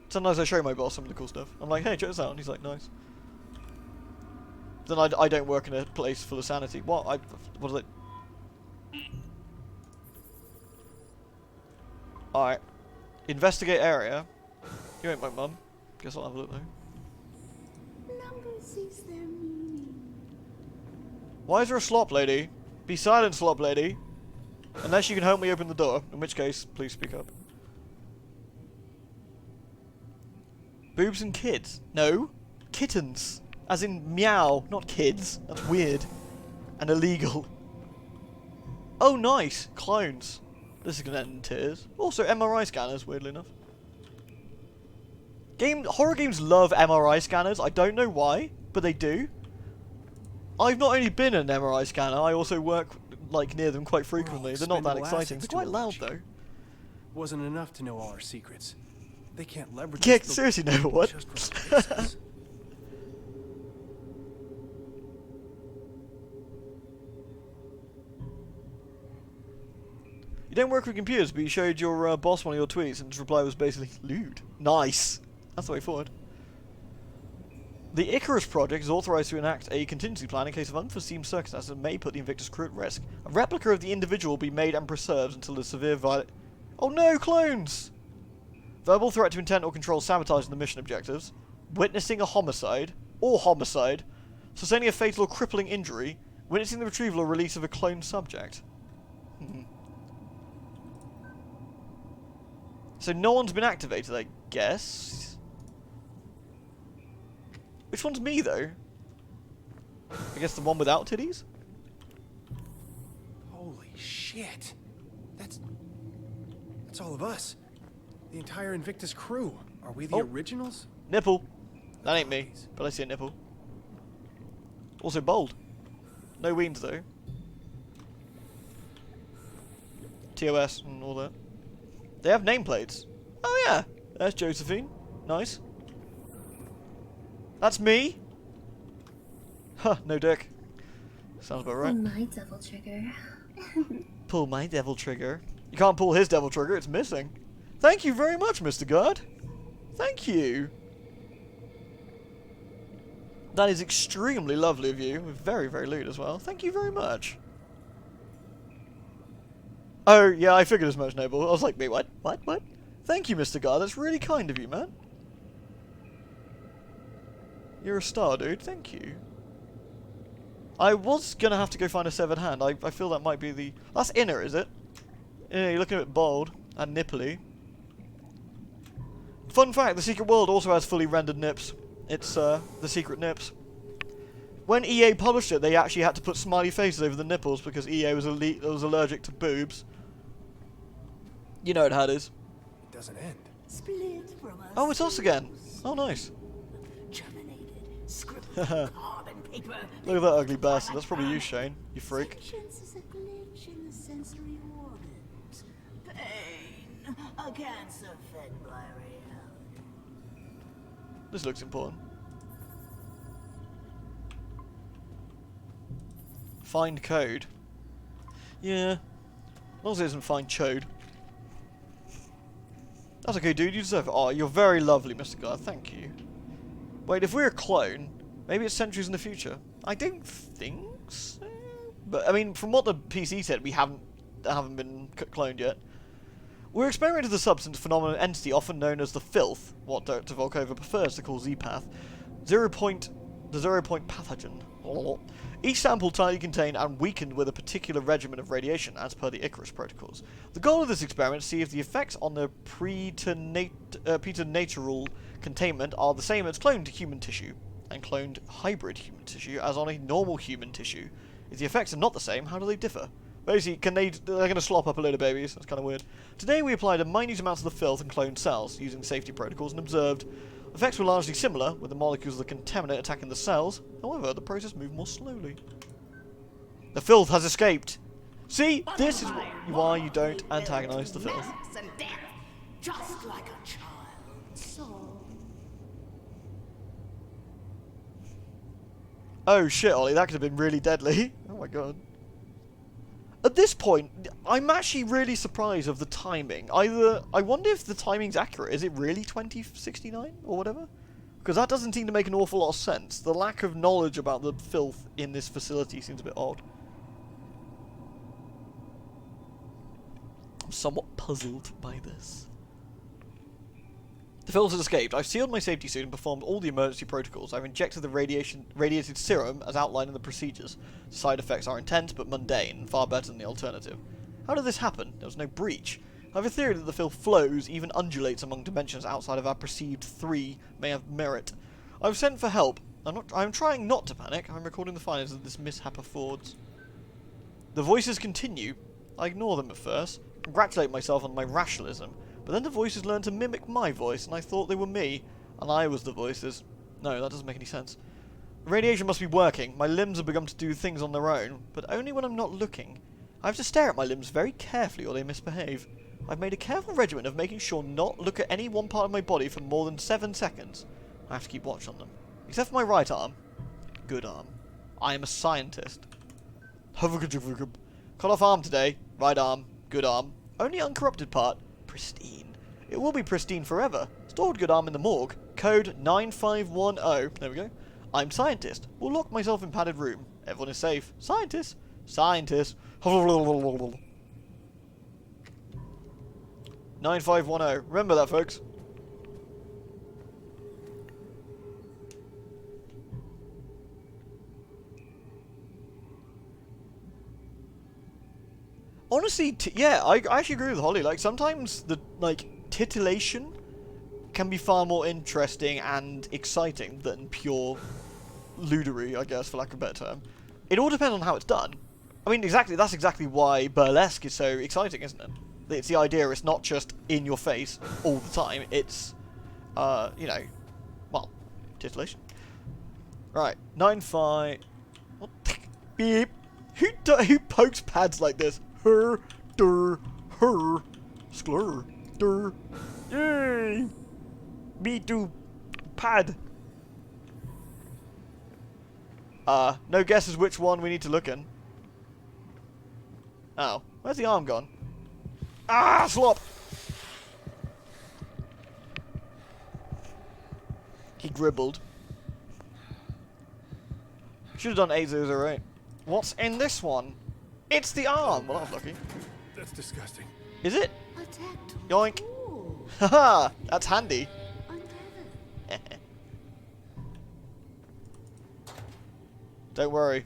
Sometimes I show my boss some of the cool stuff. I'm like, hey, check this out. And he's like, nice. Then I don't work in a place full of sanity. What? What is it? Alright. Investigate area. You ain't my mum. Guess I'll have a look though. Numbers is their meaning. Why is there a slop lady? Be silent, slop lady. Unless you can help me open the door. In which case, please speak up. Boobs and kids? No. Kittens. As in meow, not kids. That's weird. And illegal. Oh, nice. Clones. This is going to end in tears. Also, MRI scanners, weirdly enough. Horror games love MRI scanners. I don't know why, but they do. I've not only been an MRI scanner, I also work like near them quite frequently. They're not that expendable exciting. assets They're quite too loud much. though. Wasn't enough to know all our secrets. They can't leverage Yeah, us to- seriously, no, what? just replace us. You don't work with computers, but you showed your boss one of your tweets, and his reply was basically lewd. Nice. That's the way forward. The Icarus project is authorized to enact a contingency plan in case of unforeseen circumstances that may put the Invictus crew at risk. A replica of the individual will be made and preserved until the severe violent... Oh no, clones! Verbal threat to intent or control sabotaging the mission objectives. Witnessing a homicide, or homicide. Sustaining a fatal or crippling injury. Witnessing the retrieval or release of a cloned subject. So no one's been activated, I guess. Which one's me, though? I guess the one without titties? Holy shit. That's all of us. The entire Invictus crew. Are we the Oh. originals? Nipple. That ain't me, but I see a nipple. Also bold. No weens, though. TOS and all that. They have nameplates. Oh yeah, there's Josephine. Nice. That's me. Huh, no dick. Sounds about right. My devil trigger. Pull my devil trigger. You can't pull his devil trigger, it's missing. Thank you very much, Mr. Guard. Thank you. That is extremely lovely of you. Very, very lewd as well. Thank you very much. Oh, yeah, I figured as much, Noble. I was like, wait, what? What? Thank you, Mr. Guard. That's really kind of you, man. You're a star, dude. Thank you. I was going to have to go find a severed hand. I feel that might be the... That's inner, is it? Yeah, you're looking a bit bold and nipply. Fun fact, the Secret World also has fully rendered nips. It's, the secret nips. When EA published it, they actually had to put smiley faces over the nipples because EA was allergic to boobs. You know how it is. It doesn't end. Split from us. Oh, it's us again. Oh, nice. Germinated, scribbled on carbon paper. Look at that ugly bastard. That's probably you, Shane. You freak. Sentience is a glitch in the sensory organs. Pain, a cancer fed by reality. This looks important. Find code. Yeah. As long as it isn't find chode. That's okay, dude. You deserve it. Oh, you're very lovely, Mr. Guard. Thank you. Wait, if we're a clone, maybe it's centuries in the future. I don't think so. But, I mean, from what the PC said, we haven't been cloned yet. We're experimenting with a substance, phenomenon, entity often known as the filth, what Dr. Volkova prefers to call Z-Path, the 0 point pathogen. Each sample tightly contained and weakened with a particular regimen of radiation, as per the Icarus protocols. The goal of this experiment is to see if the effects on the preternatural containment are the same as cloned human tissue, and cloned hybrid human tissue as on a normal human tissue. If the effects are not the same, how do they differ? Basically, they're going to slop up a load of babies. That's kind of weird. Today we applied a minute amount of the filth and cloned cells, using safety protocols, and observed effects were largely similar, with the molecules of the contaminant attacking the cells. However, the process moved more slowly. The filth has escaped. See, this is why you don't antagonize the filth. Masks and death, just like a child's soul. Oh shit, Ollie, that could have been really deadly. Oh my god. At this point, I'm actually really surprised of the timing. I wonder if the timing's accurate. Is it really 2069 or whatever? Because that doesn't seem to make an awful lot of sense. The lack of knowledge about the filth in this facility seems a bit odd. I'm somewhat puzzled by this. The filth has escaped. I've sealed my safety suit and performed all the emergency protocols. I've injected the radiated serum as outlined in the procedures. The side effects are intense but mundane, and far better than the alternative. How did this happen? There was no breach. I have a theory that the filth flows, even undulates among dimensions outside of our perceived 3 may have merit. I've sent for help. I'm trying not to panic. I'm recording the findings that this mishap affords. The voices continue. I ignore them at first, congratulate myself on my rationalism. But then the voices learned to mimic my voice, and I thought they were me, and I was the voices. No, that doesn't make any sense. Radiation must be working. My limbs have begun to do things on their own, but only when I'm not looking. I have to stare at my limbs very carefully or they misbehave. I've made a careful regimen of making sure not look at any one part of my body for more than 7 seconds. I have to keep watch on them. Except for my right arm. Good arm. I am a scientist. Cut off arm today. Right arm. Good arm. Only uncorrupted part. Pristine. It will be pristine forever. Stored good arm in the morgue. Code 9510. There we go. I'm scientist. Will lock myself in padded room. Everyone is safe. Scientist. Scientist. 9510. Remember that, folks. Honestly, yeah, I actually agree with Holly. Like, sometimes the, like, titillation can be far more interesting and exciting than pure lewdery, I guess, for lack of a better term. It all depends on how it's done. I mean, that's exactly why burlesque is so exciting, isn't it? It's the idea, it's not just in your face all the time, it's, you know, well, titillation. Right, 9-5... What the... Beep! Who pokes pads like this? Her, der, her, sklur, der, yay! Me too, pad. No guesses which one we need to look in. Oh, where's the arm gone? Ah, slop! He gribbled. Should have done 8008. What's in this one? It's the arm! Well, that was lucky. That's disgusting. Is it? Attacked. Yoink. Ooh, Haha, that's handy. untethered. Don't worry.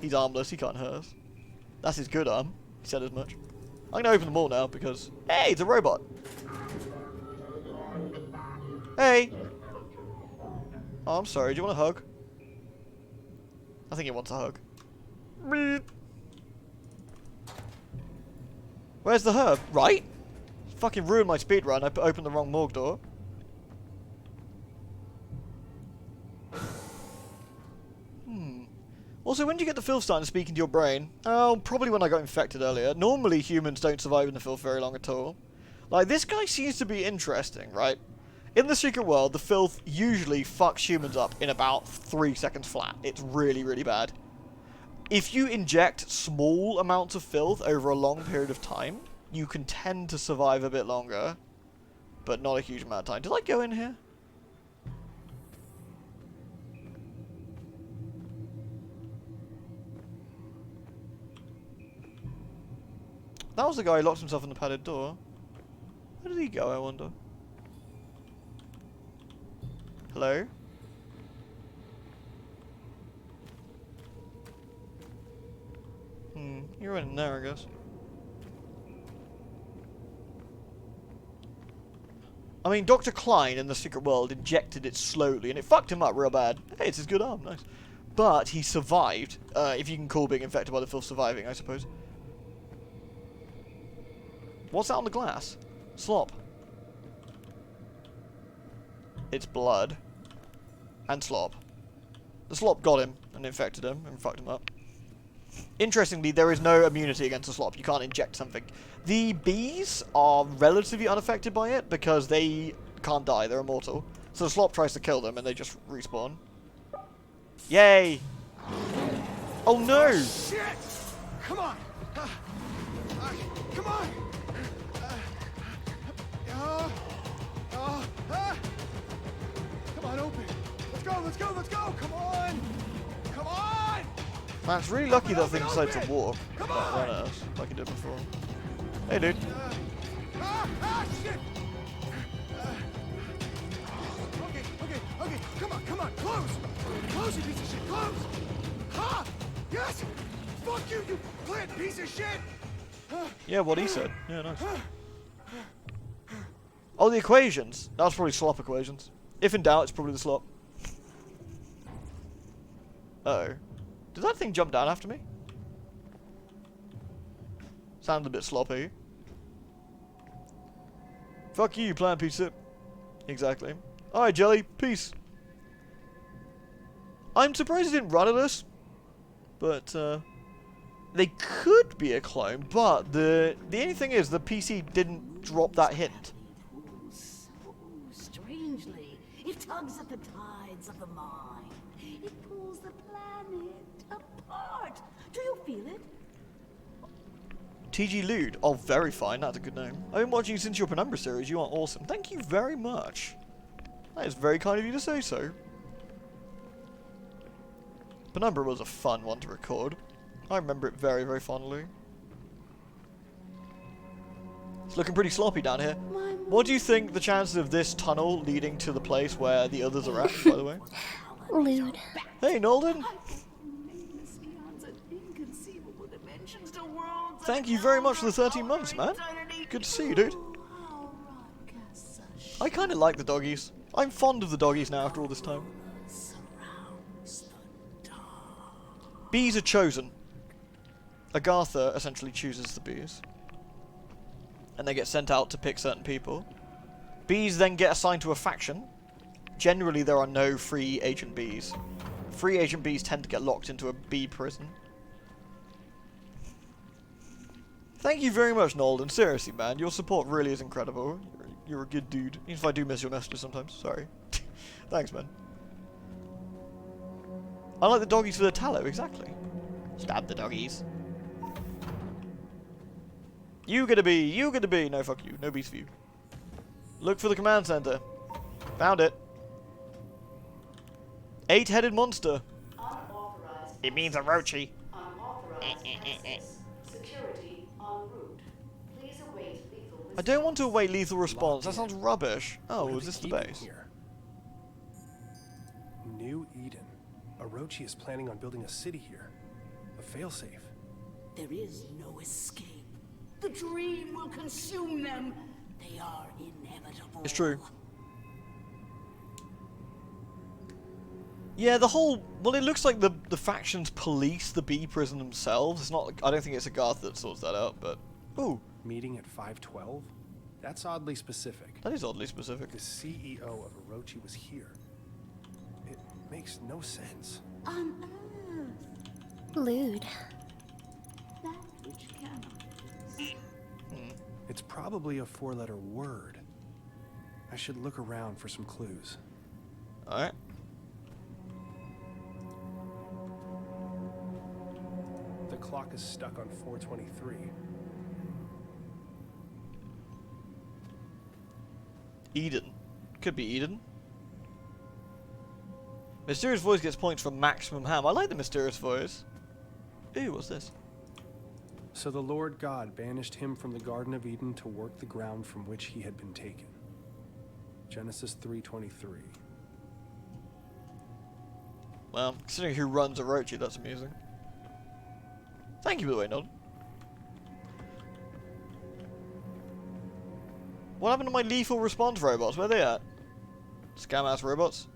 He's armless, he can't hurt us. That's his good arm. He said as much. I'm gonna open them all now because... Hey, it's a robot! Hey! Oh, I'm sorry, do you want a hug? I think he wants a hug. Where's the herb? Right? Fucking ruined my speedrun. I opened the wrong morgue door. Also, when do you get the filth starting to speak into your brain? Oh, probably when I got infected earlier. Normally, humans don't survive in the filth very long at all. Like, this guy seems to be interesting, right? In the secret world, the filth usually fucks humans up in about 3 seconds flat. It's really, really bad. If you inject small amounts of filth over a long period of time, you can tend to survive a bit longer, but not a huge amount of time. Did I go in here? That was the guy who locked himself in the padded door. Where did he go, I wonder? Hello? You're in there, I guess. I mean, Dr. Klein in the secret world injected it slowly, and it fucked him up real bad. Hey, it's his good arm, nice. But he survived, if you can call being infected by the filth surviving, I suppose. What's that on the glass? Slop. It's blood. And slop. The slop got him and infected him and fucked him up. Interestingly, there is no immunity against the slop. You can't inject something. The bees are relatively unaffected by it because they can't die. They're immortal. So the slop tries to kill them and they just respawn. Yay! Oh no! Shit! Come on! Come on! Come on, open! Let's go! Let's go! Let's go! Come on! Come on! Man, it's really lucky that thing decided to walk, not run at us, like it did before. Hey, dude. Shit! Okay, come on, close! Close, you piece of shit, close! Ha! Yes! Fuck you, you plant piece of shit! Yeah, what he said. Yeah, nice. Oh, the equations. That was probably slop equations. If in doubt, it's probably the slop. Uh-oh. Did that thing jump down after me? Sounded a bit sloppy. Fuck you, plant piece of... Exactly. Alright, Jelly. Peace. I'm surprised it didn't run at us. But, they could be a clone, but the only thing is the PC didn't drop that hint. So strangely, it tugs at the tides of the mind. It pulls the planet apart. Do you feel it? TG Lude. Oh, very fine. That's a good name. I've been watching you since your Penumbra series. You are awesome. Thank you very much. That is very kind of you to say so. Penumbra was a fun one to record. I remember it very, very fondly. It's looking pretty sloppy down here. What do you think the chances of this tunnel leading to the place where the others are at, by the way? Lewd. Hey, Nolden! Thank you very much for the 13 months, man. Good to see you, dude. I kind of like the doggies. I'm fond of the doggies now after all this time. Bees are chosen. Agartha essentially chooses the bees. And they get sent out to pick certain people. Bees then get assigned to a faction. Generally there are no free agent bees. Free agent bees tend to get locked into a bee prison. Thank you very much, Nolden. Seriously, man. Your support really is incredible. You're a good dude. Even if I do miss your messages sometimes. Sorry. Thanks, man. I like the doggies for the tallow, exactly. Stab the doggies. You get a bee. You get a bee. No, fuck you. No bees for you. Look for the command center. Found it. 8-headed monster. Unauthorized. It means a roachy. Unauthorized access. Security en route. Please await lethal I don't want to await lethal response. That sounds rubbish. Oh, What is do this they the keep in base? here? New Eden. Orochi is planning on building a city here. A failsafe. There is no escape. The dream will consume them. They are inevitable. It's true. Yeah, the whole... Well, it looks like the factions police the bee prison themselves. It's not... I don't think it's Agartha that sorts that out, but... Ooh, Meeting at 512? That's oddly specific. that is oddly specific. The CEO of Orochi was here. It makes no sense. On Earth, Lewd. that which cannot exist. It's probably a 4-letter word. I should look around for some clues. Alright. The clock is stuck on 423. Eden. Could be Eden. Mysterious voice gets points for maximum ham. I like the mysterious voice. Ooh, what's this? So the Lord God banished him from the Garden of Eden to work the ground from which he had been taken. Genesis 3:23. Well, considering who runs Orochi, that's amusing. Thank you, by the way, Nod. What happened to my lethal response robots? Where are they at? Scam ass robots.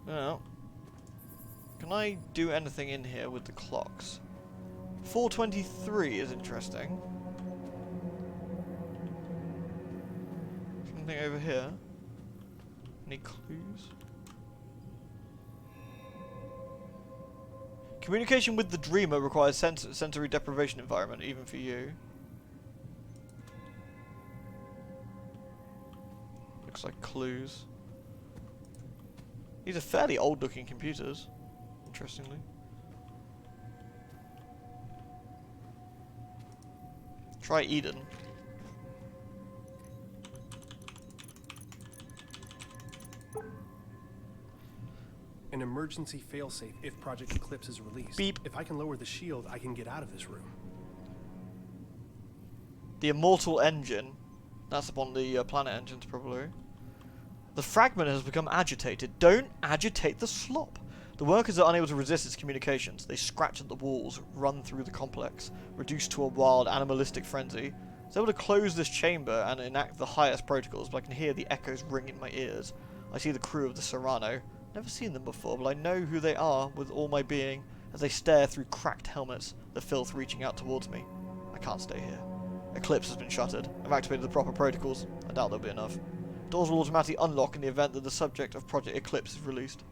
Now, can I do anything in here with the clocks? 4:23 is interesting. Something over here. Any clues? Communication with the dreamer requires sensory deprivation environment, even for you. Looks like clues. These are fairly old-looking computers, interestingly. Try Eden. An emergency failsafe if Project Eclipse is released. Beep. If I can lower the shield, I can get out of this room. The immortal engine. That's upon the planet engines, probably. The fragment has become agitated. Don't agitate the slop. The workers are unable to resist its communications. They scratch at the walls, run through the complex, reduced to a wild, animalistic frenzy. It's able to close this chamber and enact the highest protocols, but I can hear the echoes ring in my ears. I see the crew of the Serrano. Never seen them before, but I know who they are with all my being as they stare through cracked helmets, the filth reaching out towards me. I can't stay here. Eclipse has been shuttered. I've activated the proper protocols. I doubt there'll be enough. Doors will automatically unlock in the event that the subject of Project Eclipse is released.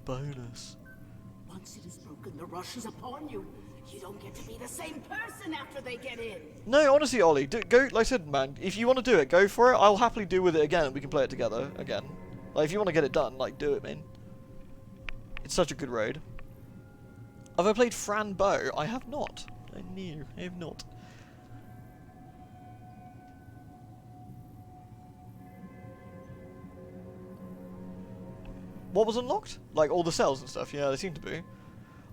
Bonus. Once it is broken, the rush is upon you. You don't get to be the same person after they get in. No, honestly, Ollie, go. Like I said, man, if you want to do it, go for it. I'll happily do with it again, and we can play it together again. Like, if you want to get it done, like, do it, man. It's such a good raid. Have I played Fran Bow? I have not. I have not. What was unlocked? Like, all the cells and stuff. Yeah, they seem to be.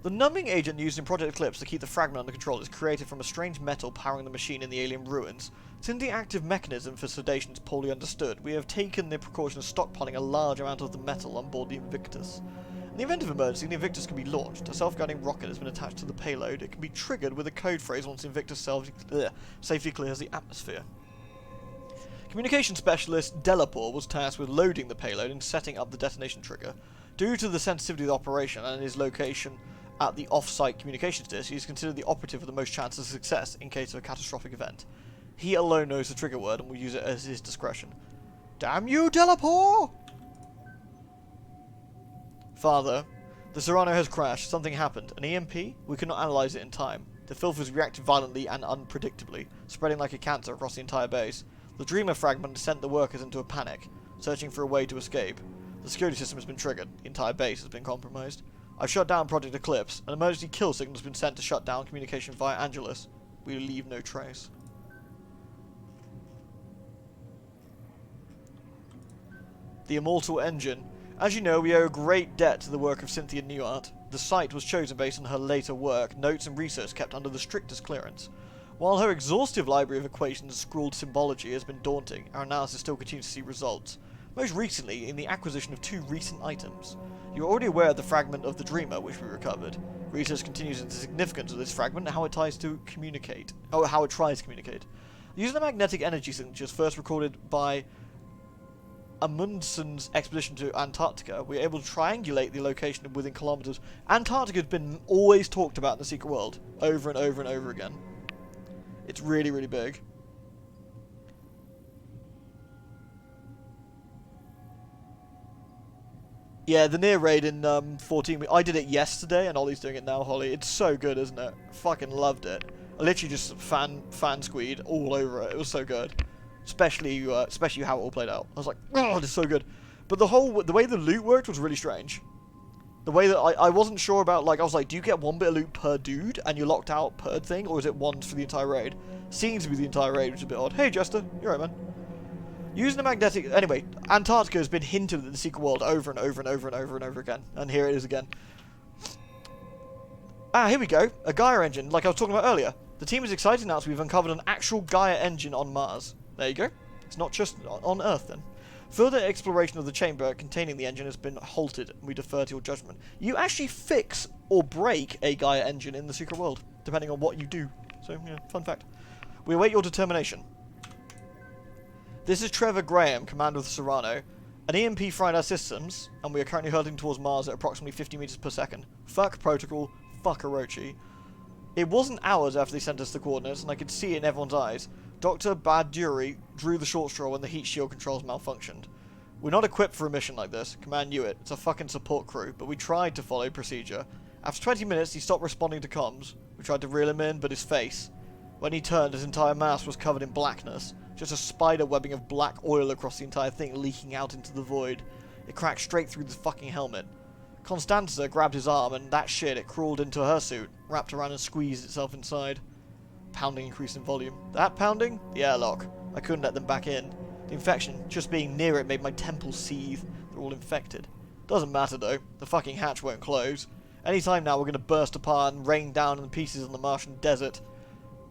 The numbing agent used in Project Eclipse to keep the fragment under control is created from a strange metal powering the machine in the alien ruins. Since the active mechanism for sedation is poorly understood, we have taken the precaution of stockpiling a large amount of the metal on board the Invictus. In the event of emergency, the Invictus can be launched. A self-guiding rocket has been attached to the payload. It can be triggered with a code phrase once the Invictus safely clears the atmosphere. Communication specialist Delapore was tasked with loading the payload and setting up the detonation trigger. Due to the sensitivity of the operation and his location at the off-site communications disk, he is considered the operative with the most chance of success in case of a catastrophic event. He alone knows the trigger word and will use it at his discretion. Damn you, Delapore! Father, the Serrano has crashed. Something happened. An EMP? We could not analyze it in time. The filth has reacted violently and unpredictably, spreading like a cancer across the entire base. The Dreamer fragment sent the workers into a panic, searching for a way to escape. The security system has been triggered. The entire base has been compromised. I've shut down Project Eclipse. An emergency kill signal has been sent to shut down communication via Angelus. We will leave no trace. The Immortal Engine. As you know, we owe a great debt to the work of Cynthia Newart. The site was chosen based on her later work, notes and research kept under the strictest clearance. While her exhaustive library of equations and scrawled symbology has been daunting, our analysis still continues to see results. Most recently, in the acquisition of 2 recent items. You are already aware of the fragment of the Dreamer, which we recovered. Research continues into the significance of this fragment and how it tries to communicate. Using the magnetic energy signatures first recorded by Amundsen's expedition to Antarctica, we are able to triangulate the location within kilometers. Antarctica has been always talked about in the Secret World, over and over and over again. It's really, really big. Yeah, the near raid in 14. I did it yesterday, and Ollie's doing it now. Holly, it's so good, isn't it? Fucking loved it. I literally just fan squeed all over it. It was so good, especially how it all played out. I was like, oh, it's so good. But the way the loot worked was really strange. The way that I wasn't sure about, like, I was like, do you get 1 bit of loot per dude and you're locked out per thing, or is it 1 for the entire raid? Seems to be the entire raid, which is a bit odd. Hey, Jester, you're right, man. Using the magnetic... Anyway, Antarctica has been hinted at the Secret World over and over and over and over and over again. And here it is again. Ah, here we go. A Gaia engine, like I was talking about earlier. The team is excited now, so we've uncovered an actual Gaia engine on Mars. There you go. It's not just on Earth, then. Further exploration of the chamber containing the engine has been halted, and we defer to your judgment. You actually fix or break a Gaia engine in the Secret World, depending on what you do. So, yeah, fun fact. We await your determination. This is Trevor Graham, commander of the Serrano. An EMP fried our systems, and we are currently hurtling towards Mars at approximately 50 meters per second. Fuck protocol, fuck Orochi. It wasn't hours after they sent us the coordinates, and I could see it in everyone's eyes. Dr. Baduri drew the short straw when the heat shield controls malfunctioned. We're not equipped for a mission like this. Command knew it. It's a fucking support crew, but we tried to follow procedure. After 20 minutes, he stopped responding to comms. We tried to reel him in, but his face... When he turned, his entire mask was covered in blackness. Just a spider webbing of black oil across the entire thing, leaking out into the void. It cracked straight through the fucking helmet. Constanza grabbed his arm, and that shit, it crawled into her suit, wrapped around and squeezed itself inside. Pounding increased in volume. That pounding? The airlock. I couldn't let them back in. The infection, just being near it, made my temples seethe. They're all infected. Doesn't matter though. The fucking hatch won't close. Any time now we're going to burst apart and rain down in pieces on the Martian desert.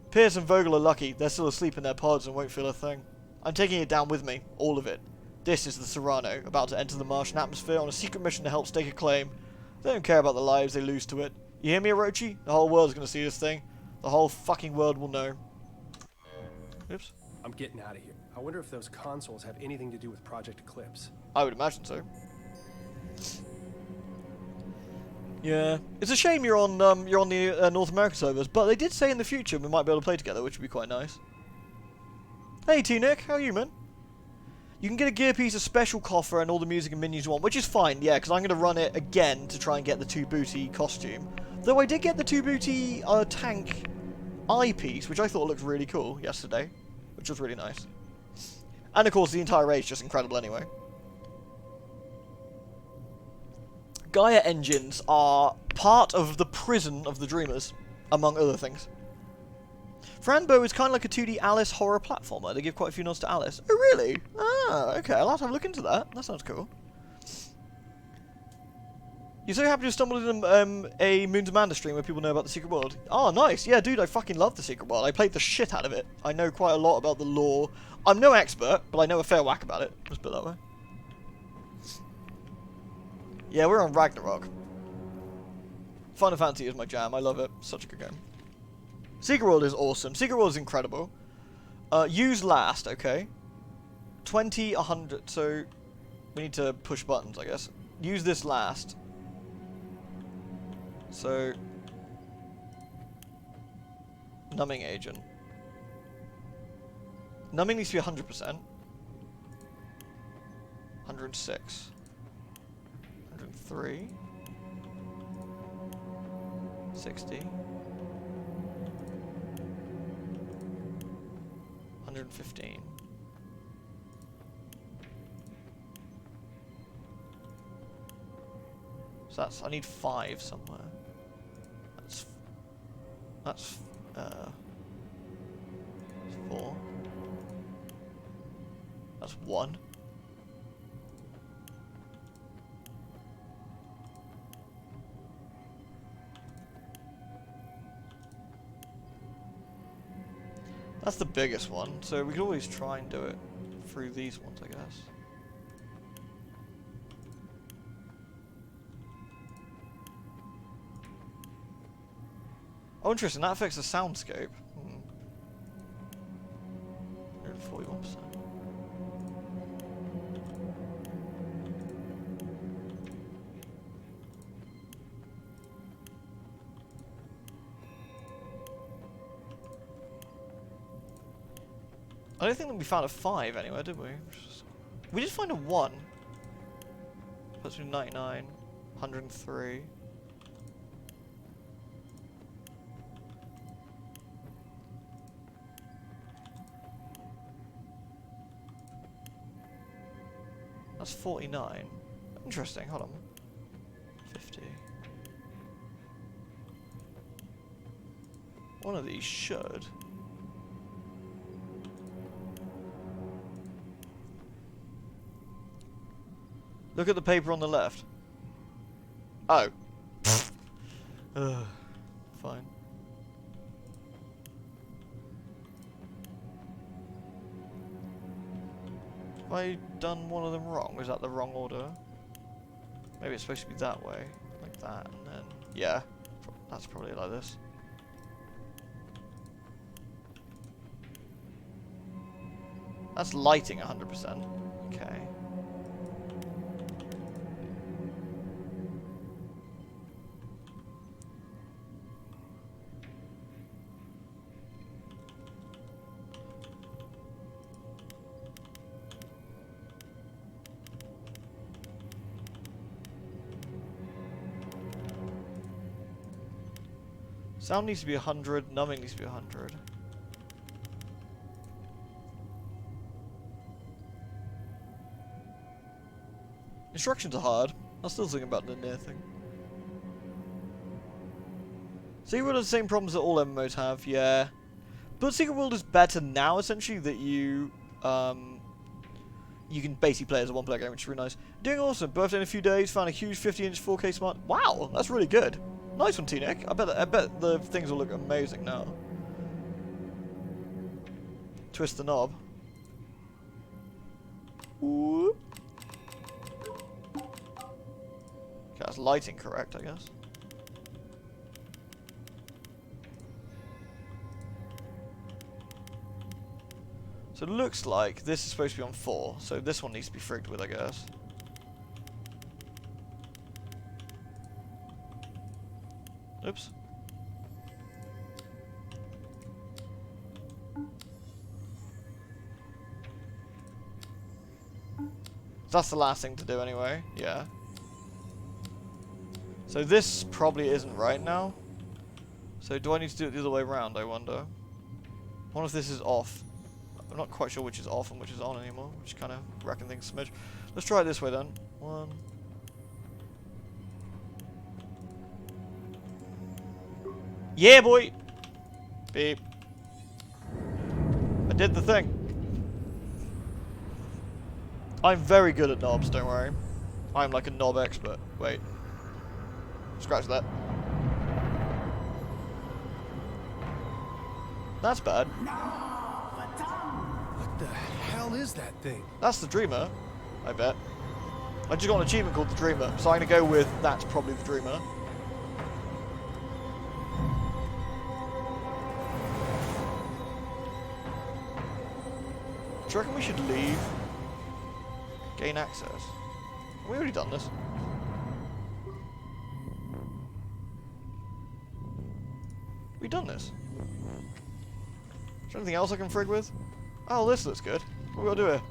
Pierce and Vogel are lucky. They're still asleep in their pods and won't feel a thing. I'm taking it down with me. All of it. This is the Serrano, about to enter the Martian atmosphere on a secret mission to help stake a claim. They don't care about the lives they lose to it. You hear me, Orochi? The whole world's going to see this thing. The whole fucking world will know. Oops. I'm getting out of here. I wonder if those consoles have anything to do with Project Eclipse. I would imagine so. Yeah, it's a shame you're on the North American servers, but they did say in the future we might be able to play together, which would be quite nice. Hey T-Nick, how are you, man? You can get a gear piece, a special coffer, and all the music and minions you want, which is fine, yeah, because I'm going to run it again to try and get the 2 booty costume. Though I did get the 2 booty tank eye piece, which I thought looked really cool yesterday, which was really nice. And of course, the entire raid's just incredible anyway. Gaia engines are part of the prison of the Dreamers, among other things. Franbo is kind of like a 2D Alice horror platformer. They give quite a few nods to Alice. Oh, really? Ah, okay. I'll have to have a look into that. That sounds cool. You're so happy to stumble into a Moons Amanda stream where people know about the Secret World. Oh, nice. Yeah, dude, I fucking love the Secret World. I played the shit out of it. I know quite a lot about the lore. I'm no expert, but I know a fair whack about it. Let's put it that way. Yeah, we're on Ragnarok. Final Fantasy is my jam. I love it. Such a good game. Secret World is awesome. Secret World is incredible. Use last, okay. 20, 100. So, we need to push buttons, I guess. Use this last. So, numbing agent. Numbing needs to be 100%. 106. 103. 60. 115. So that's, I need 5 somewhere. That's 4. That's 1. That's the biggest one, so we could always try and do it through these ones, I guess. Oh, interesting, that affects the soundscape. 41%. I don't think that we found a 5 anywhere, did we? We did find a 1. Puts me 99, 103. That's 49. Interesting, hold on. 50. One of these should. Look at the paper on the left. Oh. Fine. Have I done one of them wrong? Was that the wrong order? Maybe it's supposed to be that way. Like that, and then... Yeah. That's probably like this. That's lighting 100%. Okay. Sound needs to be 100, numbing needs to be 100. Instructions are hard. I'm still thinking about the near thing. Secret World has the same problems that all MMOs have, yeah. But Secret World is better now, essentially, that you can basically play as a one-player game, which is really nice. Doing awesome. Birthday in a few days. Found a huge 50-inch 4K smart. Wow, that's really good. Nice one, T-Nick. I bet the things will look amazing now. Twist the knob. Whoop. Okay, that's lighting correct, I guess. So it looks like this is supposed to be on 4, so this one needs to be frigged with, I guess. Oops. That's the last thing to do anyway. Yeah. So this probably isn't right now. So do I need to do it the other way around, I wonder? I wonder if this is off. I'm not quite sure which is off and which is on anymore, which kind of wrecking things a smidge. Let's try it this way then. 1. Yeah, boy! Beep. I did the thing. I'm very good at knobs, don't worry. I'm like a knob expert. Wait. Scratch that. That's bad. What the hell is that thing? That's the Dreamer, I bet. I just got an achievement called the Dreamer, so I'm going to go with that's probably the Dreamer. Do you reckon we should leave? Gain access. Have we already done this? We done this? Is there anything else I can frig with? Oh, this looks good. What we gotta do here?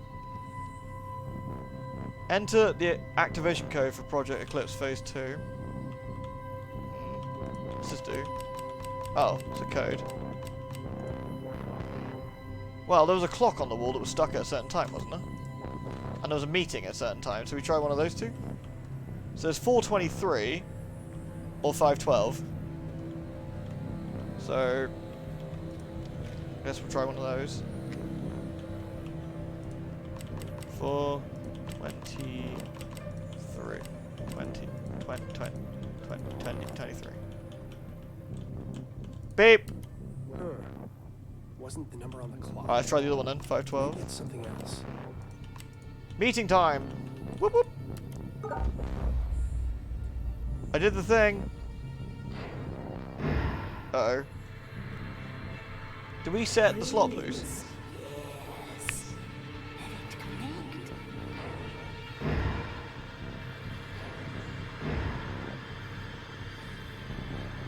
Enter the activation code for Project Eclipse Phase 2. What's this do? Oh, it's a code. Well, there was a clock on the wall that was stuck at a certain time, wasn't there? And there was a meeting at a certain time, so we try one of those two? So there's 4:23 or 5:12. So I guess we'll try one of those. 4:23. 23. Beep! Wasn't the number on the clock? Alright, let's try the other one then. 5:12. It's something else. Meeting time! Whoop whoop! I did the thing! Uh-oh. Did we set the slot loose? Yes. Let it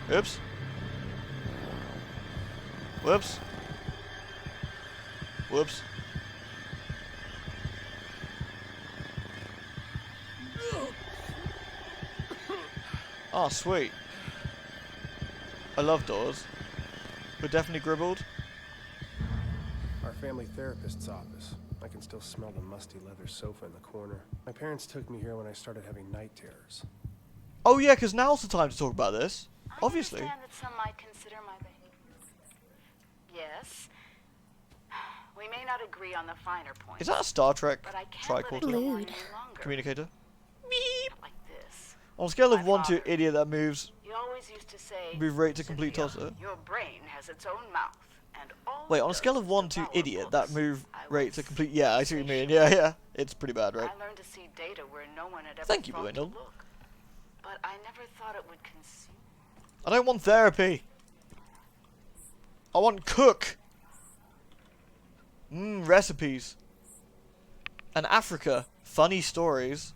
connect. Oops. Whoops. Whoops. Oh, sweet. I love doors. We're definitely gribbled. Our family therapist's office. I can still smell the musty leather sofa in the corner. My parents took me here when I started having night terrors. Oh yeah, because now's the time to talk about this. Obviously. I understand that some might consider my behavior. Yes. We may not agree on the finer points. Is that a Star Trek but I can't let it tricorder? go on Lewd. any longer. Communicator? Not like this. On a scale of My 1 to father. idiot that moves, He always used to say, move rate to complete "Cynthia, tosser. your brain has its own mouth, and all Wait, it on a does scale of is 1 to devour idiot that books." move I rate to was complete. Yeah, I see what you mean. Yeah, yeah. It's pretty bad, right? I learned to see data where no one had ever Thank you, thought Belinda. to look. But I never thought it would consume. I don't want therapy. I want cook. Recipes. And Africa. Funny stories.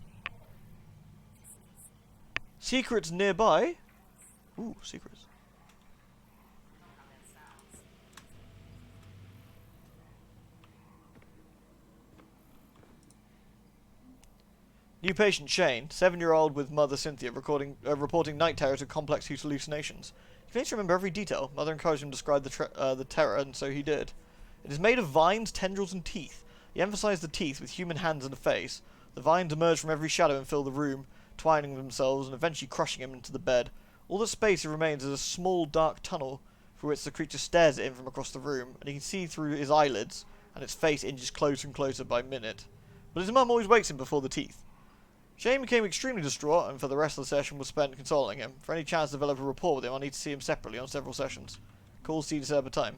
Secrets nearby. Ooh, secrets. New patient Shane, 7-year-old with mother Cynthia, reporting night terrors with complex hallucinations. He claims to remember every detail. Mother encouraged him to describe the terror, and so he did. It is made of vines, tendrils, and teeth. He emphasized the teeth with human hands and a face. The vines emerge from every shadow and fill the room, twining themselves and eventually crushing him into the bed. All the space remains is a small, dark tunnel through which the creature stares at him from across the room, and he can see through his eyelids, and its face inches closer and closer by minute. But his mum always wakes him before the teeth. Shane became extremely distraught, and for the rest of the session was spent consoling him. For any chance to develop a rapport with him, I need to see him separately on several sessions. Calls see to set up a time.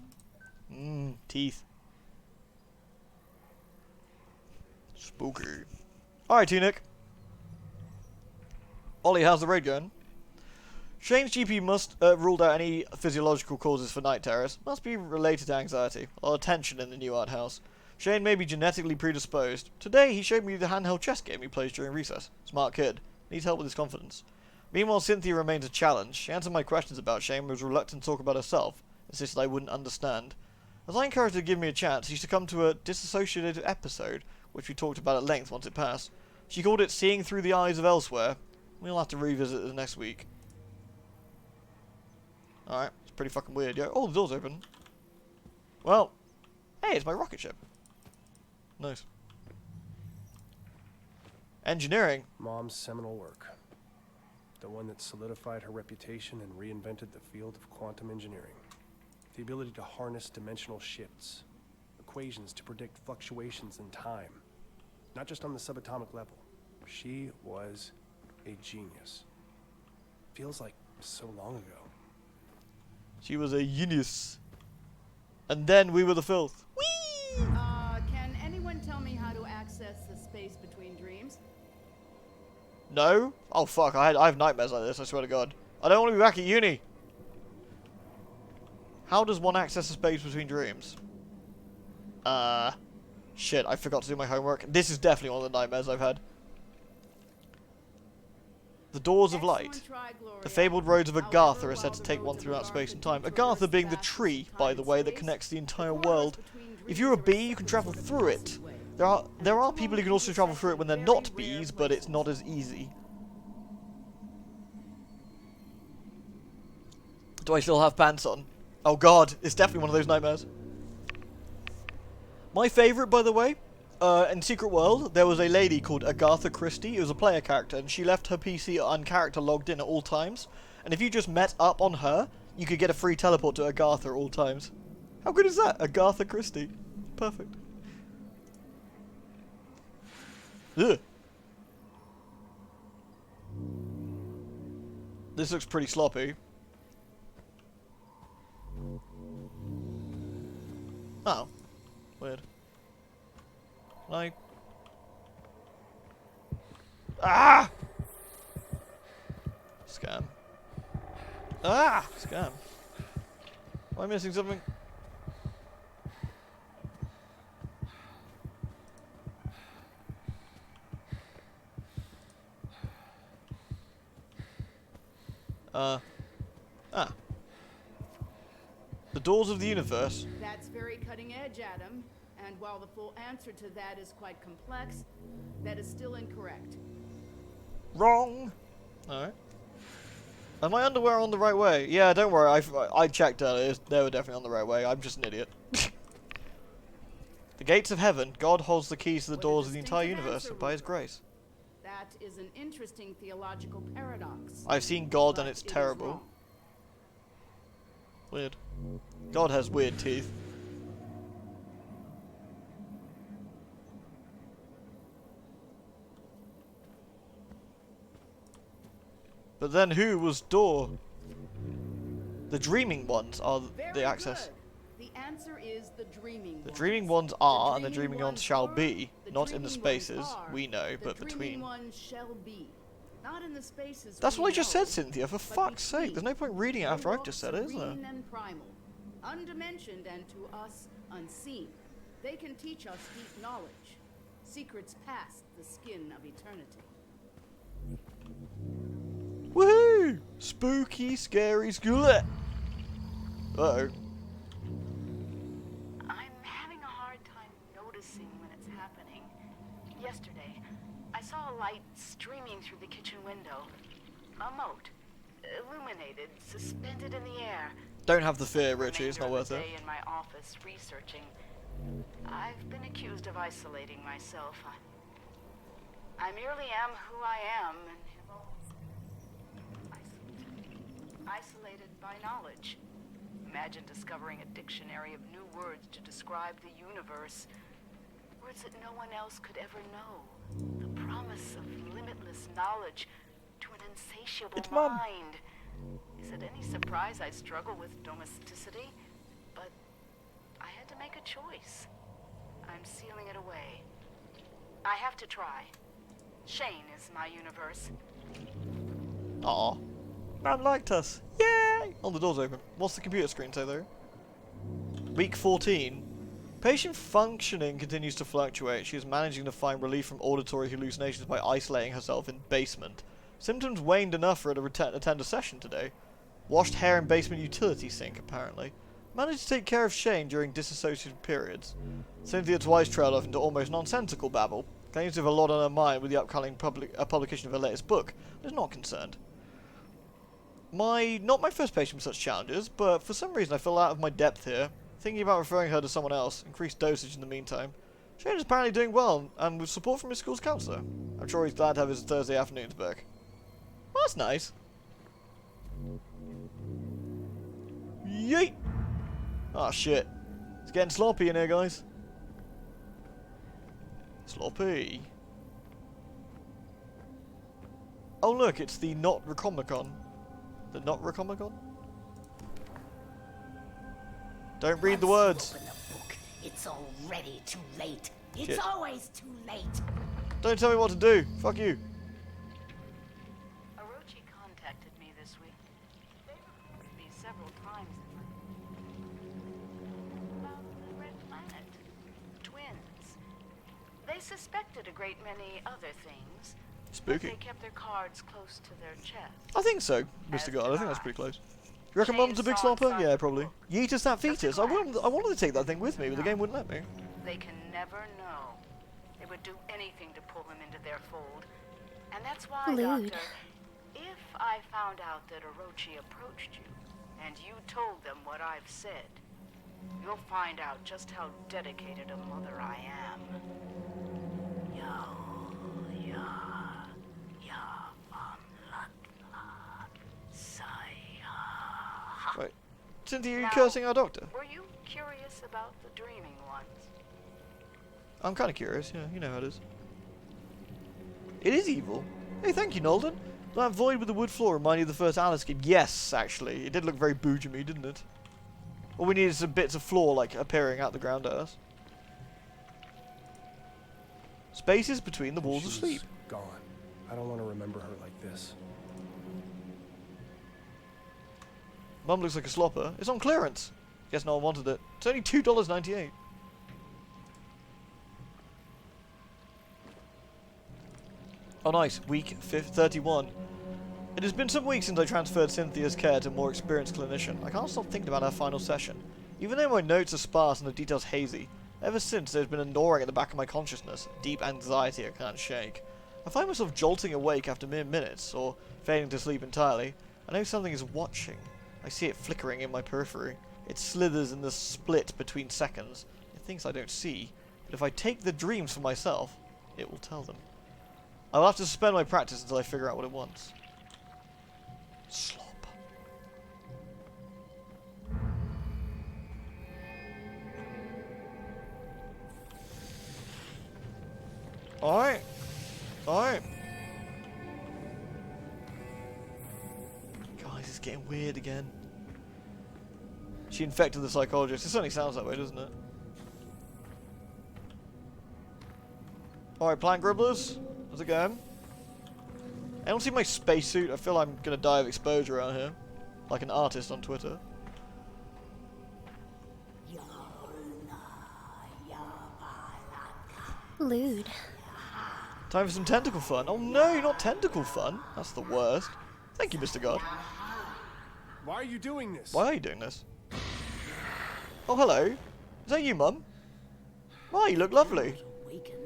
Teeth. Spooky. Alright, T-Nick. Ollie, how's the raid going? Shane's GP must ruled out any physiological causes for night terrors. Must be related to anxiety. A lot of tension in the new art house. Shane may be genetically predisposed. Today, he showed me the handheld chess game he plays during recess. Smart kid. Needs help with his confidence. Meanwhile, Cynthia remains a challenge. She answered my questions about Shane but was reluctant to talk about herself. Insisted I wouldn't understand. As I encouraged her to give me a chance, she succumbed to a dissociative episode, which we talked about at length once it passed. She called it Seeing Through the Eyes of Elsewhere. We'll have to revisit this next week. Alright, it's pretty fucking weird. Yeah. Oh, the door's open. Well, hey, it's my rocket ship. Nice. Engineering. Mom's seminal work. The one that solidified her reputation and reinvented the field of quantum engineering. The ability to harness dimensional shifts, equations to predict fluctuations in time. Not just on the subatomic level. She was a genius. Feels like so long ago. She was a genius. And then we were the filth. Whee! Can anyone tell me how to access the space between dreams? No? Oh fuck, I have nightmares like this, I swear to God. I don't want to be back at uni. How does one access the space between dreams? Shit, I forgot to do my homework. This is definitely one of the nightmares I've had. The doors of light. The fabled roads of Agartha are said to take one throughout space and time. Agartha being the tree, by the way, that connects the entire world. If you're a bee, you can travel through it. There are people who can also travel through it when they're not bees, but it's not as easy. Do I still have pants on? Oh god, it's definitely one of those nightmares. My favourite, by the way, in Secret World, there was a lady called Agatha Christie. It was a player character, and she left her PC and character logged in at all times. And if you just met up on her, you could get a free teleport to Agatha at all times. How good is that? Agatha Christie. Perfect. Ugh. This looks pretty sloppy. Oh. Weird. Like... Ah! Scam. Ah! Scam. Am I missing something? The doors of the universe. That's very cutting edge, Adam. And while the full answer to that is quite complex, that is still incorrect. Wrong. Alright. Are my underwear on the right way? Yeah, don't worry. I checked earlier. They were definitely on the right way. I'm just an idiot. The gates of heaven. God holds the keys to the doors of the entire universe by His grace. That is an interesting theological paradox. I've seen God and it's terrible. Weird. God has weird teeth. But then who was door? The dreaming ones are the access. Good. The answer is the dreaming ones. The dreaming ones are, and the dreaming ones shall be. Not in the spaces, we know, but between. The dreaming ones shall be. Not in the spaces. That's what I just said, Cynthia, for fuck's sake. There's no point reading it after I've just said it, is there? And primal, undimensioned and to us unseen. They can teach us deep knowledge. Secrets past the skin of eternity. Woohoo! Spooky, scary school. Uh-oh. I'm having a hard time noticing when it's happening. Yesterday, I saw a light streaming through the kitchen window. A mote, illuminated, suspended in the air. Don't have the fear, Richie. It's not worth it. In my office, researching. I've been accused of isolating myself. I merely am who I am, and have always isolated by knowledge. Imagine discovering a dictionary of new words to describe the universe. Words that no one else could ever know. The promise of limitless knowledge to an insatiable mind. Is it any surprise I struggle with domesticity? But I had to make a choice. I'm sealing it away. I have to try. Shane is my universe. Aw. Man liked us. Yay! Oh, the door's open. What's the computer screen say though? Week 14. Patient functioning continues to fluctuate. She is managing to find relief from auditory hallucinations by isolating herself in basement. Symptoms waned enough for her to attend a session today. Washed hair in basement utility sink, apparently. Managed to take care of Shane during disassociative periods. Cynthia twice trailed off into almost nonsensical babble. claims to have a lot on her mind with the upcoming publication of her latest book, but is not concerned. Not my first patient with such challenges, but for some reason I feel out of my depth here. Thinking about referring her to someone else, increased dosage in the meantime. Shane is apparently doing well, and with support from his school's counsellor. I'm sure he's glad to have his Thursday afternoons back. Well, that's nice. Yeet! Ah, shit. It's getting sloppy in here, guys. Sloppy. Oh, look, it's the Not Recomicon. The Not Recomicon? Don't read the words. Open the book, it's already too late. It's Shit. always too late. Don't tell me what to do. Fuck you. Orochi contacted me this week. They reported me several times about the Red Planet. Twins. They suspected a great many other things. But Spooky. they kept their cards close to their chest. I think so, Mr. God. I think that's pretty close. You reckon Mum's a big slopper? Yeah, probably. Yeet is that fetus. I wanted to take that thing with me, but the game wouldn't let me. They can never know. They would do anything to pull him into their fold. And that's why, Lewd. Doctor, if I found out that Orochi approached you, and you told them what I've said, you'll find out just how dedicated a mother I am. Right. Cynthia, are you Now, cursing our doctor? Were you curious about the dreaming ones? I'm kind of curious. Yeah, you know how it is. It is evil. Hey, thank you, Nolden. That void with the wood floor reminded you of the first Alice game. Yes, actually. It did look very boojamy, didn't it? All we needed is some bits of floor, like, appearing out the ground at us. Spaces between the walls of She's sleep. gone. I don't want to remember her like this. Mum looks like a slopper. It's on clearance. Guess no one wanted it. It's only $2.98. Oh nice, week 31. It has been some weeks since I transferred Cynthia's care to a more experienced clinician. I can't stop thinking about our final session. Even though my notes are sparse and the details hazy, ever since there's been a gnawing at the back of my consciousness, deep anxiety I can't shake. I find myself jolting awake after mere minutes, or failing to sleep entirely. I know something is watching. I see it flickering in my periphery. It slithers in the split between seconds. It thinks I don't see, but if I take the dreams for myself, it will tell them. I'll have to suspend my practice until I figure out what it wants. Slop. Alright. Alright. Guys, it's getting weird again. She infected the psychologist. It certainly sounds that way, doesn't it? Alright, plant gribblers. How's it going? Anyone see my spacesuit? I feel I'm gonna die of exposure out here. Like an artist on Twitter. Lewd. Time for some tentacle fun. Oh no, not tentacle fun. That's the worst. Thank you, Mr. God. Why are you doing this? Why are you doing this? Oh, hello. Is that you, Mum? Why, you look lovely. Awaken.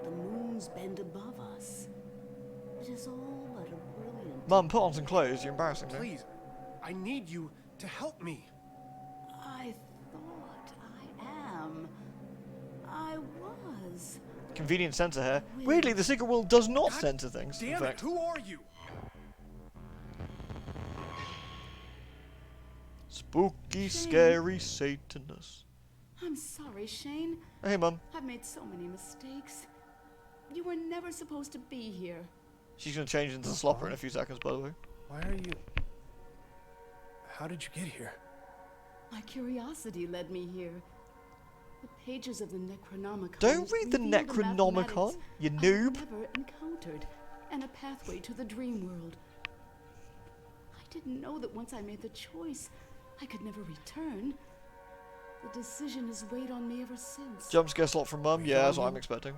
The moons bend above us. It is all but a brilliant. Mum, put on some clothes. You're embarrassing me. Please, I need you to help me. I thought I am. I was. Convenient sensor hair. Weirdly, the secret world does not God censor things. In Damn it, fact, who are you? spooky, Shane. scary Satanus. I'm sorry, Shane. Hey, Mum. I've made so many mistakes. You were never supposed to be here. She's gonna change into Slopper in a few seconds, by the way. Why are you... How did you get here? My curiosity led me here. The pages of the Necronomicon. Don't read the reveal Necronomicon, mathematics you I've noob. never encountered, and a pathway to the dream world. I didn't know that once I made the choice, I could never return. The decision has weighed on me ever since. Jump scare slot from Mum. Yeah, that's what I'm expecting.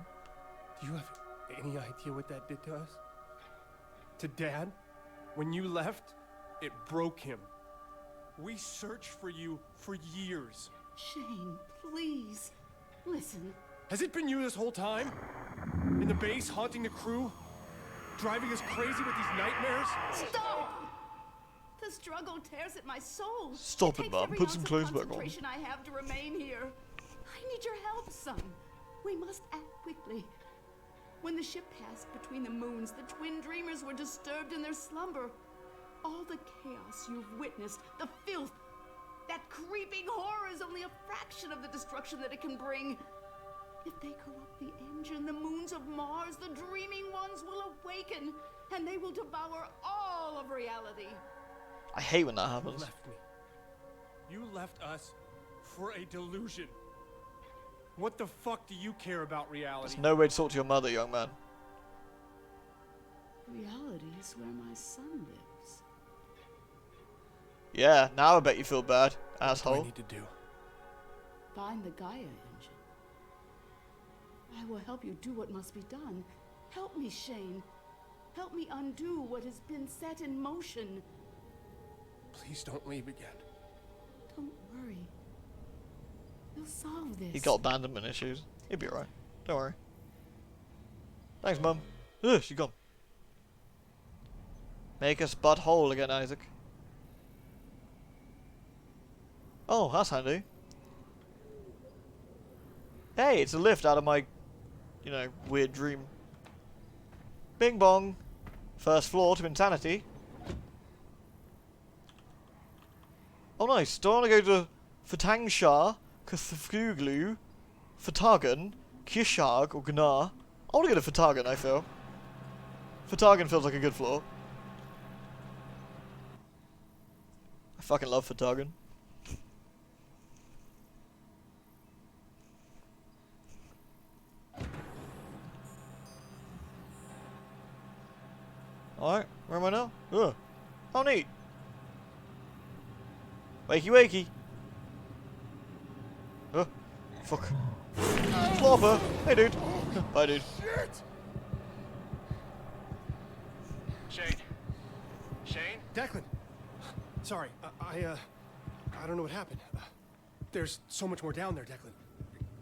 Do you have any idea what that did to us? To Dad? When you left, it broke him. We searched for you for years. Shane, please, listen. Has it been you this whole time? In the base, haunting the crew? Driving us crazy with these nightmares? Stop! The struggle tears at my soul. Stop it, takes Mum. every Put some ounce of clothes back on. concentration I have to remain here. I need your help, son. We must act quickly. When the ship passed between the moons, the twin dreamers were disturbed in their slumber. All the chaos you've witnessed, the filth, that creeping horror is only a fraction of the destruction that it can bring. If they corrupt the engine, the moons of Mars, the dreaming ones will awaken, and they will devour all of reality. I hate when that You happens. left me. You left us for a delusion. What the fuck do you care about reality? There's no way to talk to your mother, young man. Reality is where my son lives. Yeah, now I bet you feel bad, What do I asshole. need to do? Find the Gaia engine. I will help you do what must be done. Help me, Shane. Help me undo what has been set in motion. Please don't leave again. Don't worry. We'll solve this. He's got abandonment issues. He'll be alright. Don't worry. Thanks, Mum. Ugh, she's gone. Make us butt whole again, Isaac. Oh, that's handy. Hey, it's a lift out of my, you know, weird dream. Bing bong. First floor to insanity. Oh nice, do I want to go to Fatangsha, Cthulhu, Fatagan, Kishag, or Gnar? I want to go to Fatagan, I feel. Fatagan feels like a good floor. I fucking love Fatagan. Alright, where am I now? Ugh. How neat. Wakey wakey. Fuck. Flopper. Hey dude. Bye dude. Shane. Shane? Declan! Sorry, I don't know what happened. There's so much more down there, Declan.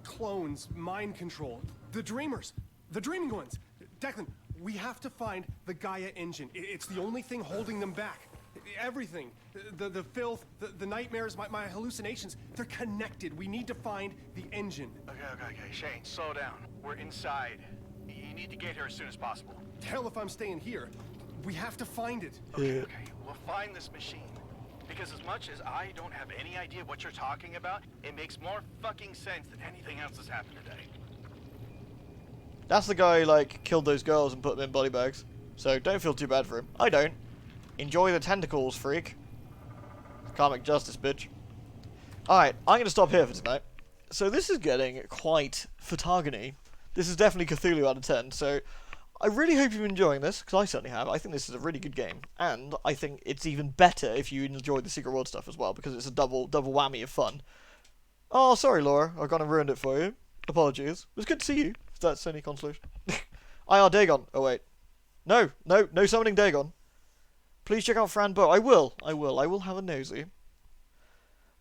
Clones, mind control, the dreamers, the dreaming ones. Declan, we have to find the Gaia engine. It's the only thing holding them back. Everything. The filth, the nightmares, my hallucinations, they're connected. We need to find the engine. Okay. Shane, slow down. We're inside. You need to get here as soon as possible. Hell if I'm staying here. We have to find it. Okay. We'll find this machine. Because as much as I don't have any idea what you're talking about, it makes more fucking sense than anything else that's happened today. That's the guy who, like, killed those girls and put them in body bags. So don't feel too bad for him. I don't. Enjoy the tentacles, freak. Karmic justice, bitch. Alright, I'm going to stop here for tonight. So this is getting quite Fatagony. This is definitely Cthulhu out of 10, so I really hope you're enjoying this, because I certainly have. I think this is a really good game, and I think it's even better if you enjoy the Secret World stuff as well, because it's a double whammy of fun. Oh, sorry, Laura. I've gone and ruined it for you. Apologies. It was good to see you, if that's any consolation. IR Dagon. Oh, wait. No summoning Dagon. Please check out Fran Bow. I will have a nosy.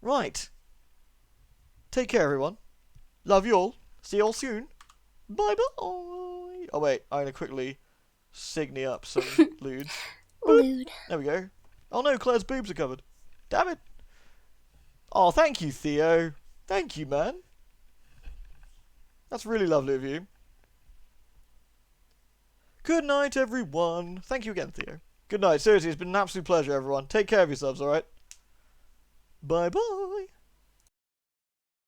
Right. Take care, everyone. Love you all. See you all soon. Bye-bye. Oh, wait. I'm going to quickly signy up some lewds. Lewd. There we go. Oh, no. Claire's boobs are covered. Damn it. Oh, thank you, Theo. Thank you, man. That's really lovely of you. Good night, everyone. Thank you again, Theo. Good night. Seriously, it's been an absolute pleasure, everyone. Take care of yourselves, alright? Bye-bye.